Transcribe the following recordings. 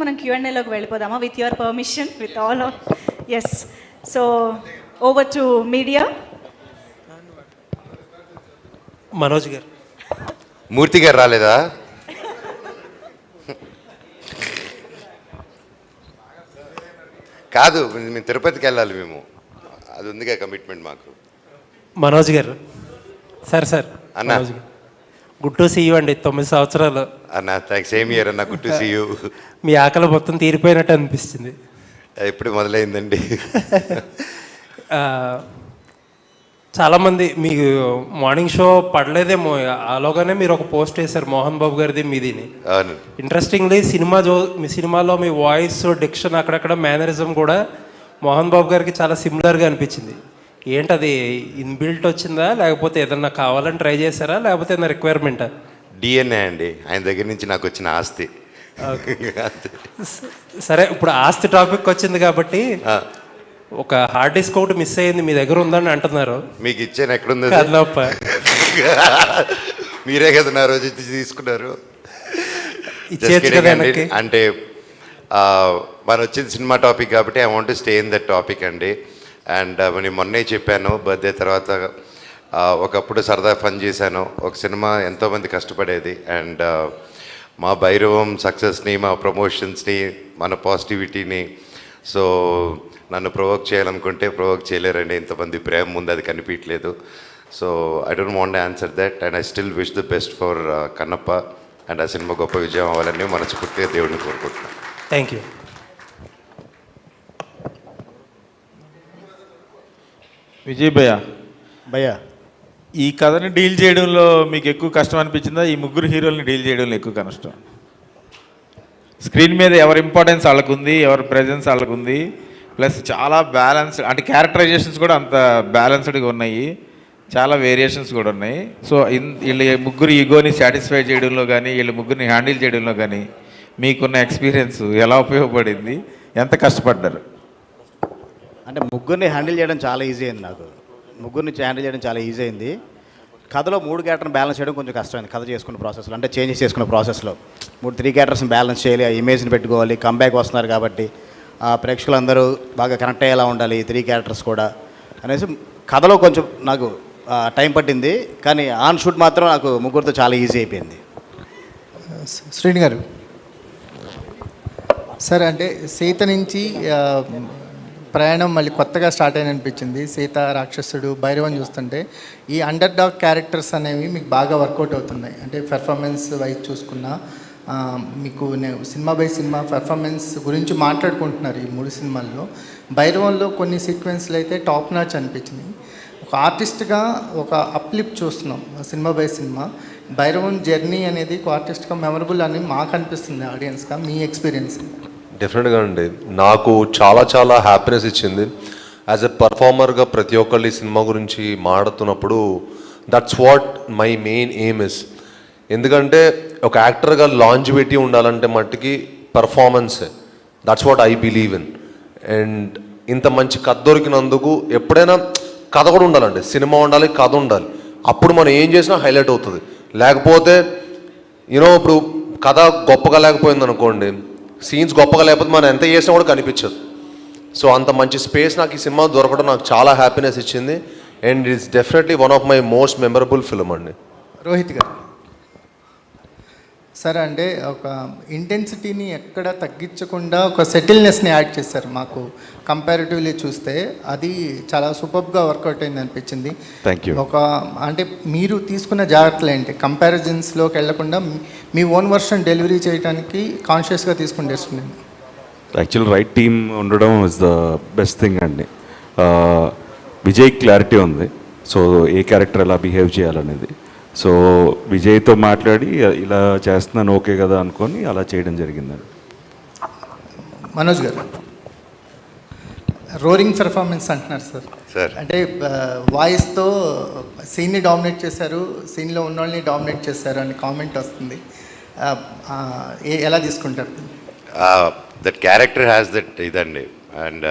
మనం Q&Aలోకి వెళ్ళిపోదామా with your permission with all of us. So over to media. Manoj గారు. మూర్తి గారు రాలేదా? కాదు, మేము తిరుపతికి వెళ్ళాలి, మేము అది ఉందిగా కమిట్మెంట్ మాకు. మనోజ్ గారు. సార్ అన్నా, గుడ్ టు సీ యూ అండి. 9 సంవత్సరాలు అన్న. థ్యాంక్స్, సేమ్ ఇయర్ అన్న. Good to see you. మీ ఆకలి మొత్తం తీరిపోయినట్టు అనిపిస్తుంది. ఎప్పుడు మొదలైందండి? చాలామంది మీకు మార్నింగ్ షో పడలేదేమో, అలాగానే మీరు ఒక పోస్ట్ వేశారు మోహన్ బాబు గారిది మీదిని. అవును. ఇంట్రెస్టింగ్లీ మీ సినిమాలో మీ వాయిస్ డిక్షన్ అక్కడక్కడ మేనరిజం కూడా మోహన్ బాబు గారికి చాలా సిమిలర్గా అనిపించింది. ఏంటది ఇన్బిల్ట్ వచ్చిందా, లేకపోతే ఏదన్నా కావాలని ట్రై చేశారా, లేకపోతే ఏదైనా రిక్వైర్మెంటా? డిఎన్ఏ అండి, ఆయన దగ్గర నుంచి నాకు వచ్చిన ఆస్తి. సరే, ఇప్పుడు ఆస్తి టాపిక్ వచ్చింది కాబట్టి ఒక హార్డ్ డిస్క్ ఒకటి మిస్ అయ్యింది, మీ దగ్గర ఉందని అంటున్నారు. మీకు ఇచ్చాను, ఎక్కడుంది? మీరే కదా నా రోజు తీసుకున్నారు. అంటే మనం వచ్చింది సినిమా టాపిక్ కాబట్టి I want to stay in that topic అండి. అండ్ నేను మొన్నే చెప్పాను, బర్త్డే తర్వాత ఒకప్పుడు సరదా ఫన్ చేశాను. ఒక సినిమా ఎంతోమంది కష్టపడేది, అండ్ మా భైరవం సక్సెస్ని, మా ప్రమోషన్స్ని, మన పాజిటివిటీని, సో నన్ను ప్రొవోక్ చేయాలనుకుంటే ప్రొవోక్ చేయలేరండి. ఇంతమంది ప్రేమ ముందు అది కనిపించలేదు. So I don't want answer that, and I still wish the best for Kannappa. And ఆ సినిమా గొప్ప విజయం అవ్వాలని మనస్ఫూర్తిగా దేవుడిని కోరుకుంటున్నాను. Thank you. విజయ్ భయ్యా, ఈ కథని డీల్ చేయడంలో మీకు ఎక్కువ కష్టం అనిపించిందా, ఈ ముగ్గురు హీరోల్ని డీల్ చేయడంలో ఎక్కువ కష్టం? స్క్రీన్ మీద ఎవరి ఇంపార్టెన్స్ వాళ్ళకు ఉంది, ఎవరి ప్రెజెన్స్ వాళ్ళకు ఉంది, ప్లస్ చాలా బ్యాలెన్స్డ్, అంటే క్యారెక్టరైజేషన్స్ కూడా అంత బ్యాలెన్స్డ్గా ఉన్నాయి, చాలా వేరియేషన్స్ కూడా ఉన్నాయి. సో వీళ్ళ ముగ్గురు ఈగోని సాటిస్ఫై చేయడంలో కానీ, వీళ్ళ ముగ్గురిని హ్యాండిల్ చేయడంలో కానీ మీకున్న ఎక్స్పీరియన్స్ ఎలా ఉపయోగపడింది, ఎంత కష్టపడ్డారు? అంటే ముగ్గురిని హ్యాండిల్ చేయడం చాలా ఈజీ అయింది. నాకు ముగ్గురిని హ్యాండిల్ చేయడం చాలా ఈజీ అయింది. కథలో 3 క్యారెక్టర్ని బ్యాలెన్స్ చేయడం కొంచెం కష్టమైంది. కథ చేసుకున్న ప్రాసెస్లో, అంటే చేంజెస్ చేసుకున్న ప్రాసెస్లో 3 క్యారెక్టర్స్ని బ్యాలెన్స్ చేయాలి, ఆ ఇమేజ్ని పెట్టుకోవాలి. కంబ్యాక్ వస్తున్నారు కాబట్టి ఆ ప్రేక్షకులందరూ బాగా కనెక్ట్ అయ్యేలా ఉండాలి, 3 క్యారెక్టర్స్ కూడా అనేసి కథలో కొంచెం నాకు టైం పట్టింది. కానీ ఆన్ షూట్ మాత్రం నాకు ముగ్గురితో చాలా ఈజీ అయిపోయింది. శ్రీని గారు సార్, అంటే సీత నుంచి ప్రయాణం మళ్ళీ కొత్తగా స్టార్ట్ అయిన అనిపించింది. సీత, రాక్షసుడు, భైరవం చూస్తుంటే ఈ అండర్ డాగ్ క్యారెక్టర్స్ అనేవి మీకు బాగా వర్కౌట్ అవుతున్నాయి. అంటే పెర్ఫార్మెన్స్ వైజ్ చూసుకున్నా మీకు సినిమా బై సినిమా పెర్ఫార్మెన్స్ గురించి మాట్లాడుకుంటున్నారు ఈ 3 సినిమాల్లో. భైరవంలో కొన్ని సీక్వెన్స్లు అయితే టాప్ నాచ్ అనిపించినాయి. ఒక ఆర్టిస్ట్గా ఒక అప్లిప్ చూస్తున్నాం cinema by cinema. Bhairavam journey అనేది ఒక ఆర్టిస్ట్గా మెమరబుల్ అని మాకు అనిపిస్తుంది, ఆడియన్స్గా. మీ ఎక్స్పీరియన్స్? డెఫినెట్గా అండి, నాకు చాలా హ్యాపీనెస్ ఇచ్చింది. యాజ్ ఎ పర్ఫార్మర్గా ప్రతి ఒక్కళ్ళు ఈ సినిమా గురించి మాట్లాడుతున్నప్పుడు that's what my main aim is. ఎందుకంటే ఒక యాక్టర్గా లాంజివిటీ ఉండాలంటే మట్టికి పర్ఫార్మెన్సే. That's what I believe in. And ఇంత మంచి కథ దొరికినందుకు ఎప్పుడైనా కథ కూడా ఉండాలండి, సినిమా ఉండాలి, కథ ఉండాలి. అప్పుడు మనం ఏం చేసినా హైలైట్ అవుతుంది. లేకపోతే ఇప్పుడు కథ గొప్పగా లేకపోయింది అనుకోండి, సీన్స్ గొప్పగా లేకపోతే మనం ఎంత చేసినా కూడా కనిపించదు. సో అంత మంచి స్పేస్ నాకు ఈ సినిమా దొరకడం నాకు చాలా హ్యాపీనెస్ ఇచ్చింది. And it's definitely one of my most memorable film అండి. రోహిత్ గారు సార్, అంటే ఒక ఇంటెన్సిటీని ఎక్కడ తగ్గించకుండా ఒక సెటిల్నెస్ని యాడ్ చేశారు. మాకు కంపారిటివ్లీ చూస్తే అది చాలా సూపర్గా వర్కౌట్ అయింది అనిపించింది. Thank you. ఒక అంటే మీరు తీసుకున్న జాగ్రత్తలు ఏంటి, కంపారిజన్స్లోకి వెళ్లకుండా మీ ఓన్ వర్షన్ డెలివరీ చేయడానికి కాన్షియస్గా తీసుకుని డెసిషన్? యాక్చువల్ రైట్ టీమ్ ఉండడం ఇస్ ద బెస్ట్ థింగ్ అండి. విజయ్ క్లారిటీ ఉంది, సో ఏ క్యారెక్టర్ ఎలా బిహేవ్ చేయాలనేది. సో విజయ్తో మాట్లాడి ఇలా చేస్తున్నాను ఓకే కదా అనుకొని అలా చేయడం జరిగిందండి. మనోజ్ గారు, రోరింగ్ పెర్ఫార్మెన్స్ అంటున్నారు సార్. అంటే వాయిస్తో సీన్ని డామినేట్ చేశారు, సీన్లో ఉన్న వాళ్ళని డామినేట్ చేశారు అని కామెంట్ వస్తుంది. ఎలా తీసుకుంటారు? దట్ క్యారెక్టర్ హ్యాస్ దట్ ఇదండి, అండ్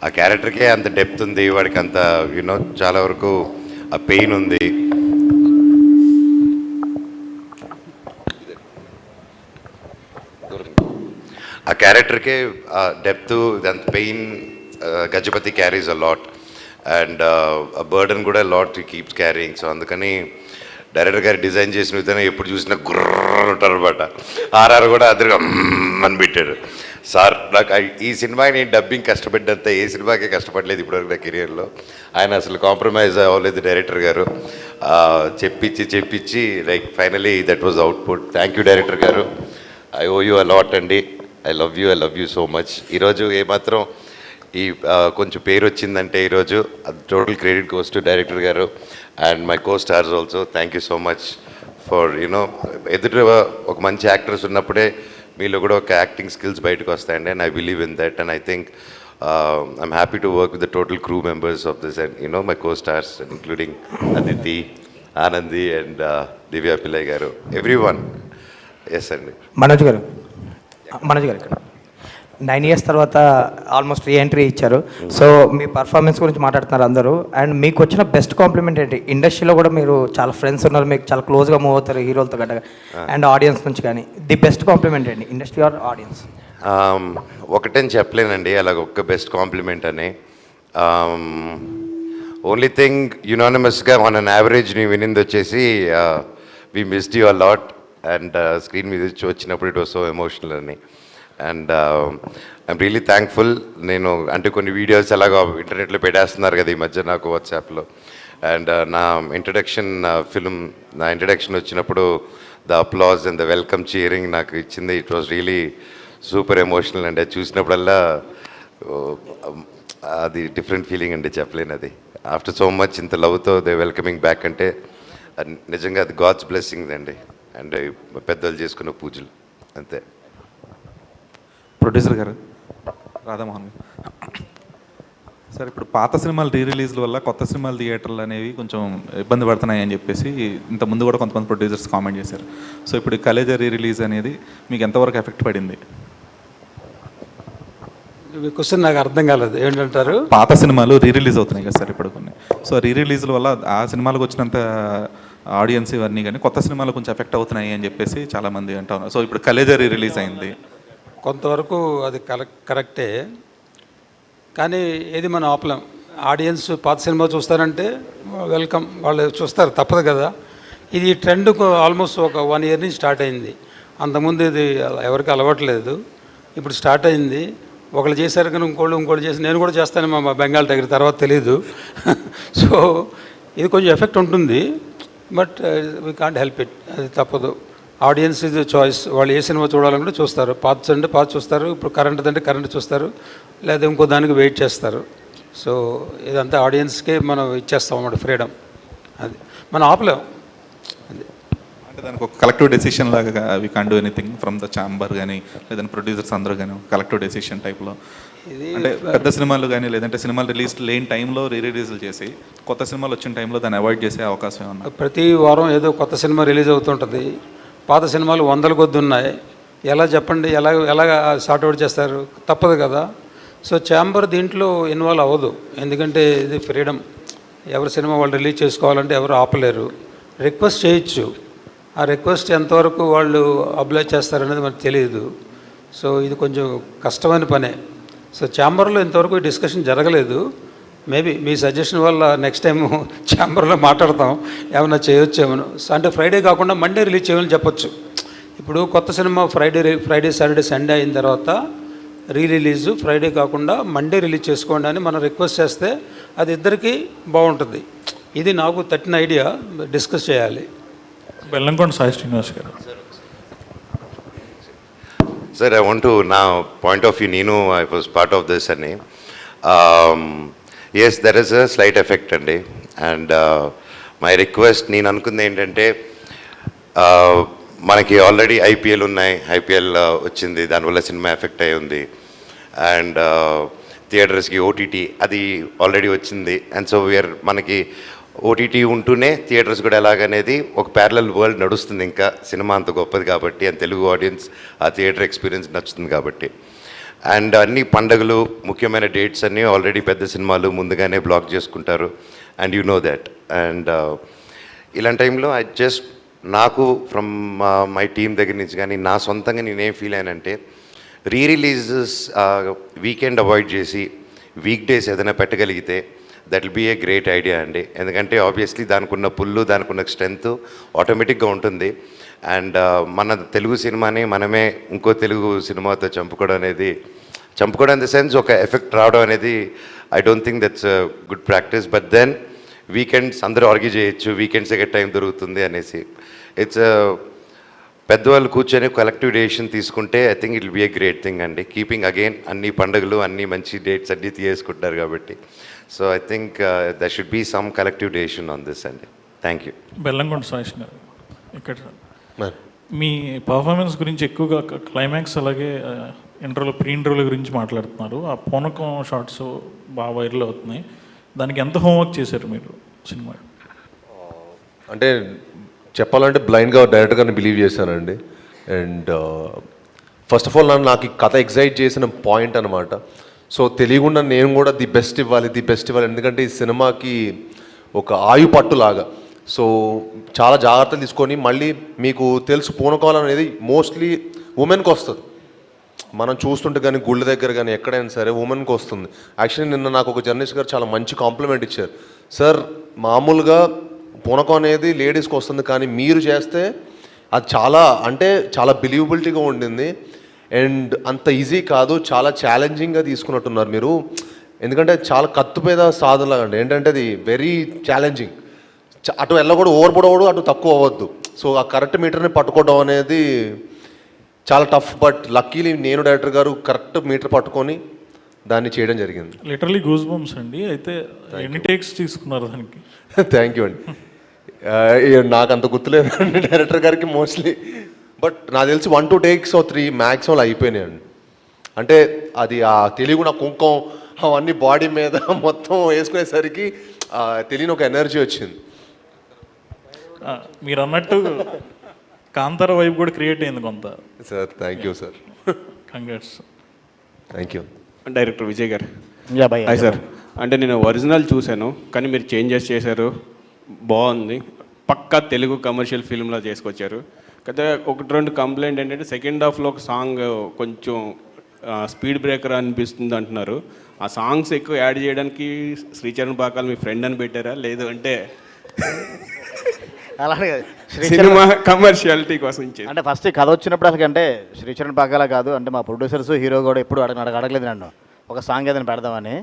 ఆ క్యారెక్టర్కే అంత డెప్త్ ఉంది, వాడికి అంత చాలా వరకు ఆ పెయిన్ ఉంది. ఆ క్యారెక్టర్కే డెప్త్ దాని pain Gajapathi carries a lot and ఆ బర్డన్ కూడా లాట్ కీప్స్ క్యారింగ్. సో అందుకని డైరెక్టర్ గారు డిజైన్ చేసిన విధానం ఎప్పుడు చూసినా గుర్ర ఉంటారు అనమాట. ఆర్ఆర్ కూడా అదిగా అని పెట్టాడు. సార్ నాకు ఈ సినిమాకి నేను డబ్బింగ్ కష్టపడ్డంత ఏ సినిమాకి కష్టపడలేదు ఇప్పటివరకు నా కెరియర్లో. ఆయన అసలు కాంప్రమైజ్ అవ్వలేదు డైరెక్టర్ గారు. చెప్పించి like finally that was output. Thank you director గారు. I owe you a lot అండి. I love you so much. ఈరోజు ఏమాత్రం ఈ కొంచెం పేరు వచ్చిందంటే ఈరోజు అది total credit goes to director గారు and my co stars also. Thank you so much for you know ఎదుట ఒక మంచి యాక్టర్స్ ఉన్నప్పుడే మీలో కూడా ఒక యాక్టింగ్ స్కిల్స్ బయటకు వస్తాయండి. And I believe in that and I think I'm happy to work with the total crew members of this and you know my co stars including Aditi, Anandi and Divya Pillaiah గారు, ఎవ్రీ వన్. ఎస్ అండి. మనోజ్ గారు ఇక్కడ 9 years తర్వాత almost reentry ఇచ్చారు. So మీ performance గురించి మాట్లాడుతున్నారు అందరూ. And మీకు వచ్చిన బెస్ట్ కాంప్లిమెంట్ ఏంటి? ఇండస్ట్రీలో కూడా మీరు చాలా ఫ్రెండ్స్ ఉన్నారు, మీకు చాలా క్లోజ్గా మూవ్ అవుతారు హీరోలతో గట్ట అండ్ ఆడియన్స్ నుంచి. కానీ ది బెస్ట్ కాంప్లిమెంట్ ఏంటి ఇండస్ట్రీ ఆర్ ఆడియన్స్? ఒకటని చెప్పలేనండి అలాగ ఒక్క బెస్ట్ కాంప్లిమెంట్ అని. ఓన్లీ థింగ్ యునానిమస్గా ఆన్ అన్ యావరేజ్ నేను వినింది వచ్చేసి we missed you a lot and screen మీద వచ్చినప్పుడు ఇట్ వాస్ సో ఎమోషనల్ అని. And I'm really thankful. నేను అంటే కొన్ని వీడియోస్ అలాగా ఇంటర్నెట్లో పెట్టేస్తున్నారు కదా ఈ మధ్య నాకు వాట్సాప్లో. అండ్ నా ఇంట్రడక్షన్ ఫిల్మ్ నా ఇంట్రడక్షన్ వచ్చినప్పుడు the applause and the welcome cheering నాకు ఇచ్చింది. It was really super emotional అండి. అది చూసినప్పుడల్లా అది డిఫరెంట్ ఫీలింగ్ అండి, చెప్పలేను అది. ఆఫ్టర్ సో మచ్ ఇంత లవ్తో దే వెల్కమింగ్ బ్యాక్ అంటే నిజంగా అది గాడ్స్ బ్లెస్సింగ్స్ అండి. అండ్ పెద్దలు చేసుకున్న పూజలు అంతే. ప్రొడ్యూసర్ గారు రాధామోహన్ గారు సార్, ఇప్పుడు పాత సినిమాలు రిలీజ్ల వల్ల కొత్త సినిమాలు థియేటర్లు అనేవి కొంచెం ఇబ్బంది పడుతున్నాయి అని చెప్పేసి ఇంతకుముందు కూడా కొంతమంది ప్రొడ్యూసర్స్ కామెంట్ చేశారు. సో ఇప్పుడు కలేజా రిలీజ్ అనేది మీకు ఎంతవరకు ఎఫెక్ట్ పడింది? క్వశ్చన్ నాకు అర్థం కాలేదు, ఏంటంటారు? పాత సినిమాలు రిలీజ్ అవుతున్నాయి కదా సార్ ఇప్పుడు కొన్ని. సో రిలీజ్ల వల్ల ఆ సినిమాలకు వచ్చినంత ఆడియన్స్ ఇవన్నీ కానీ కొత్త సినిమాలు కొంచెం ఎఫెక్ట్ అవుతున్నాయి అని చెప్పేసి చాలామంది అంటా ఉన్నారు. సో ఇప్పుడు కలేజా రిలీజ్ అయింది, కొంతవరకు అది కరెక్టే, కానీ ఏది మనం ఆపలేం. ఆడియన్స్ పాత సినిమా చూస్తారంటే వెల్కమ్, వాళ్ళు చూస్తారు, తప్పదు కదా. ఇది ట్రెండ్ ఆల్మోస్ట్ ఒక 1 year నుంచి స్టార్ట్ అయింది. అంతకుముందు ఇది ఎవరికి అలవాట్లేదు, ఇప్పుడు స్టార్ట్ అయింది. ఒకళ్ళు చేశారు కానీ ఇంకోళ్ళు చేసి నేను కూడా చేస్తాను మా బెంగాల్ దగ్గర, తర్వాత తెలీదు. సో ఇది కొంచెం ఎఫెక్ట్ ఉంటుంది, but we can't help it, అది తప్పదు. ఆడియన్స్ ఇది చాయిస్, వాళ్ళు ఏ సినిమా చూడాలనుకుంటే చూస్తారు. పాత అంటే పాత చూస్తారు, ఇప్పుడు కరెంట్ అంటే కరెంట్ చూస్తారు, లేదా ఇంకో దానికి వెయిట్ చేస్తారు. సో ఇదంతా ఆడియన్స్కే మనం ఇచ్చేస్తాం అన్నమాట ఫ్రీడమ్, అది మనం ఆపలేం. అది అంటే దానికి ఒక కలెక్టివ్ డెసిషన్ లాగా we can't do anything from the chamber కానీ లేదంటే ప్రొడ్యూసర్స్ అందరూ కానీ కలెక్టివ్ డెసిషన్ టైప్లో. ఇది అంటే పెద్ద సినిమాలు కానీ లేదంటే సినిమాలు రిలీజ్ లేని టైంలో రిలీజ్లు చేసి కొత్త సినిమాలు వచ్చిన టైంలో దాన్ని అవాయిడ్ చేసే అవకాశం ఏమన్నా? ప్రతి వారం ఏదో కొత్త సినిమా రిలీజ్ అవుతుంటుంది, పాత సినిమాలు 100 కొద్ది ఉన్నాయి. ఎలా చెప్పండి, ఎలా సార్ట్అవుట్ చేస్తారు? తప్పదు కదా. సో ఛాంబర్ దీంట్లో ఇన్వాల్వ్ అవ్వదు, ఎందుకంటే ఇది ఫ్రీడమ్. ఎవరి సినిమా వాళ్ళు రిలీజ్ చేసుకోవాలంటే ఎవరు ఆపలేరు. రిక్వెస్ట్ చేయొచ్చు, ఆ రిక్వెస్ట్ ఎంతవరకు వాళ్ళు అబ్లై చేస్తారనేది మనకు తెలియదు. సో ఇది కొంచెం కష్టమైన పనే. సో ఛాంబర్లో ఇంతవరకు డిస్కషన్ జరగలేదు. మేబీ మీ సజెషన్ వల్ల నెక్స్ట్ టైం ఛాంబర్లో మాట్లాడతాం, ఏమైనా చేయొచ్చేమో. అంటే ఫ్రైడే కాకుండా మండే రిలీజ్ చేయమని చెప్పొచ్చు. ఇప్పుడు కొత్త సినిమా ఫ్రైడే సాటర్డే సండే అయిన తర్వాత రిలీజు ఫ్రైడే కాకుండా మండే రిలీజ్ చేసుకోండి అని మనం రిక్వెస్ట్ చేస్తే అది ఇద్దరికీ బాగుంటుంది. ఇది నాకు తట్టిన ఐడియా, డిస్కస్ చేయాలి. బెల్లంకొండ సాయి శ్రీనివాస్ గారు. సార్, ఐ వాంట్ టు నా పాయింట్ ఆఫ్ వ్యూ, నేను I was part of this అని. Yes, there is a slight effect అండి. అండ్ మై రిక్వెస్ట్, నేను అనుకుంది ఏంటంటే, మనకి ఆల్రెడీ ఐపీఎల్ ఉన్నాయి, ఐపీఎల్ వచ్చింది, దానివల్ల సినిమా ఎఫెక్ట్ అయి ఉంది. అండ్ థియేటర్స్కి ఓటీటీ అది ఆల్రెడీ వచ్చింది. అండ్ సో మనకి ఓటీటీ ఉంటూనే థియేటర్స్ కూడా ఎలాగనేది ఒక ప్యారలల్ వరల్డ్ నడుస్తుంది. ఇంకా సినిమా అంత గొప్పది కాబట్టి, అండ్ తెలుగు ఆడియన్స్ ఆ థియేటర్ ఎక్స్పీరియన్స్ నచ్చుతుంది కాబట్టి. అండ్ అన్ని పండుగలు, ముఖ్యమైన డేట్స్ అన్నీ ఆల్రెడీ పెద్ద సినిమాలు ముందుగానే బ్లాక్ చేసుకుంటారు, and you know that. And ఇలాంటి టైంలో నాకు ఫ్రమ్ మై టీమ్ దగ్గర నుంచి కానీ నా సొంతంగా నేనేం ఫీల్ అయ్యానంటే, రిలీజెస్ వీకెండ్ అవాయిడ్ చేసి వీక్ డేస్ ఏదైనా పెట్టగలిగితే that will be a great idea అండి. ఎందుకంటే ఆబ్వియస్లీ దానికి ఉన్న పుల్లు, దానికి ఉన్న స్ట్రెంగ్త్ ఆటోమేటిక్గా ఉంటుంది. అండ్ మన తెలుగు సినిమాని మనమే ఇంకో తెలుగు సినిమాతో చంపుకోవడం ఇన్ ద సెన్స్ ఒక ఎఫెక్ట్ రావడం అనేది I don't think that's good practice. But then weekends అందరూ ఆర్గ్యూ చేయొచ్చు, వీకెండ్స్కి టైం దొరుకుతుంది అనేసి. ఇట్స్ పెద్దవాళ్ళు కూర్చొని కలెక్టివ్ డెసిషన్ తీసుకుంటే I think it will be a great thing అండి. కీపింగ్ అగైన్ అన్ని పండుగలు, అన్ని మంచి డేట్స్ అన్నీ తీసుకుంటారు కాబట్టి. So I think there should be some collective decision on this అండి. Thank you. బెల్లంకొండ సాయిష్ గారు, ఇక్కడ మీ పర్ఫార్మెన్స్ గురించి ఎక్కువగా క్లైమాక్స్ అలాగే ప్రీ ఇంటర్వ్యూల గురించి మాట్లాడుతున్నారు. ఆ పూనకం షార్ట్స్ బాగా వైరల్ అవుతున్నాయి. దానికి ఎంత హోంవర్క్ చేశారు మీరు సినిమా? అంటే చెప్పాలంటే బ్లైండ్గా డైరెక్టర్ గారిని బిలీవ్ చేశానండి. అండ్ ఫస్ట్ ఆఫ్ ఆల్ నాకు ఈ కథ ఎగ్జైట్ చేసిన పాయింట్ అనమాట. సో తెలియకుండా నేను కూడా ది బెస్ట్ ఇవ్వాలి. ఎందుకంటే ఈ సినిమాకి ఒక ఆయు పట్టులాగా. సో చాలా జాగ్రత్తలు తీసుకొని, మళ్ళీ మీకు తెలుసు పూనకాలం అనేది మోస్ట్లీ ఉమెన్కి వస్తుంది. మనం చూస్తుంటే కానీ గుళ్ళ దగ్గర కానీ ఎక్కడైనా సరే ఉమెన్కి వస్తుంది. యాక్చువల్లీ నిన్న నాకు ఒక జర్నలిస్ట్ గారు చాలా మంచి కాంప్లిమెంట్ ఇచ్చారు. సార్, మామూలుగా పూనకం అనేది లేడీస్కి వస్తుంది, కానీ మీరు చేస్తే అది చాలా బిలీవబిలిటీగా ఉండింది. అండ్ అంత ఈజీ కాదు, చాలా ఛాలెంజింగ్గా తీసుకున్నట్టున్నారు మీరు. ఎందుకంటే చాలా కత్తుపేద సాధనలాగా అండి. ఏంటంటే అది వెరీ ఛాలెంజింగ్. అటు వెళ్ళకూడదు, ఓవర్పడకూడదు, అటు తక్కువ అవ్వద్దు. సో ఆ కరెక్ట్ మీటర్ని పట్టుకోవడం అనేది చాలా టఫ్. బట్ లక్కీలీ నేను డైరెక్టర్ గారు కరెక్ట్ మీటర్ పట్టుకొని దాన్ని చేయడం జరిగింది. లిటరలీ గూస్ బంప్స్ అండి. అయితే ఎన్ని టేక్స్ తీసుకున్నారు దానికి? థ్యాంక్ యూ అండి. నాకు అంత గుర్తులేదు అండి డైరెక్టర్ గారికి మోస్ట్లీ. బట్ నాకు తెలిసి 1 2 takes 3 మ్యాక్సిమం అయిపోయినాయి అండి. అంటే అది ఆ తెలియకుండా కుంకుమ అవన్నీ బాడీ మీద మొత్తం వేసుకునేసరికి తెలియని ఒక ఎనర్జీ వచ్చింది. మీరు అన్నట్టు కాంతార వైపు కూడా క్రియేట్ అయింది కొంత. Sir thank you sir. Congrats. Thank you. Director Vijay గారు. Hi sir. అంటే నేను ఒరిజినల్ చూశాను, కానీ మీరు చేంజెస్ చేశారు, బాగుంది. పక్కా తెలుగు కమర్షియల్ ఫిల్మ్లో చేసుకొచ్చారు. అయితే 1-2 కంప్లైంట్ ఏంటంటే సెకండ్ హాఫ్లో ఒక సాంగ్ కొంచెం స్పీడ్ బ్రేకర్ అనిపిస్తుంది అంటున్నారు. ఆ సాంగ్స్ ఎక్కువ యాడ్ చేయడానికి శ్రీచరణ్ పాకాల మీ ఫ్రెండ్ అని పెట్టారా, లేదు అంటే అలానే సినిమా కమర్షియాలిటీ కోసం? అంటే ఫస్ట్ కథ వచ్చినప్పుడు అసలు అంటే శ్రీచరణ్ పాకాల కాదు, అంటే మా ప్రొడ్యూసర్స్ హీరో కూడా ఎప్పుడు అడగలేదు నన్ను ఒక సాంగ్ ఏదైనా పెడదామని.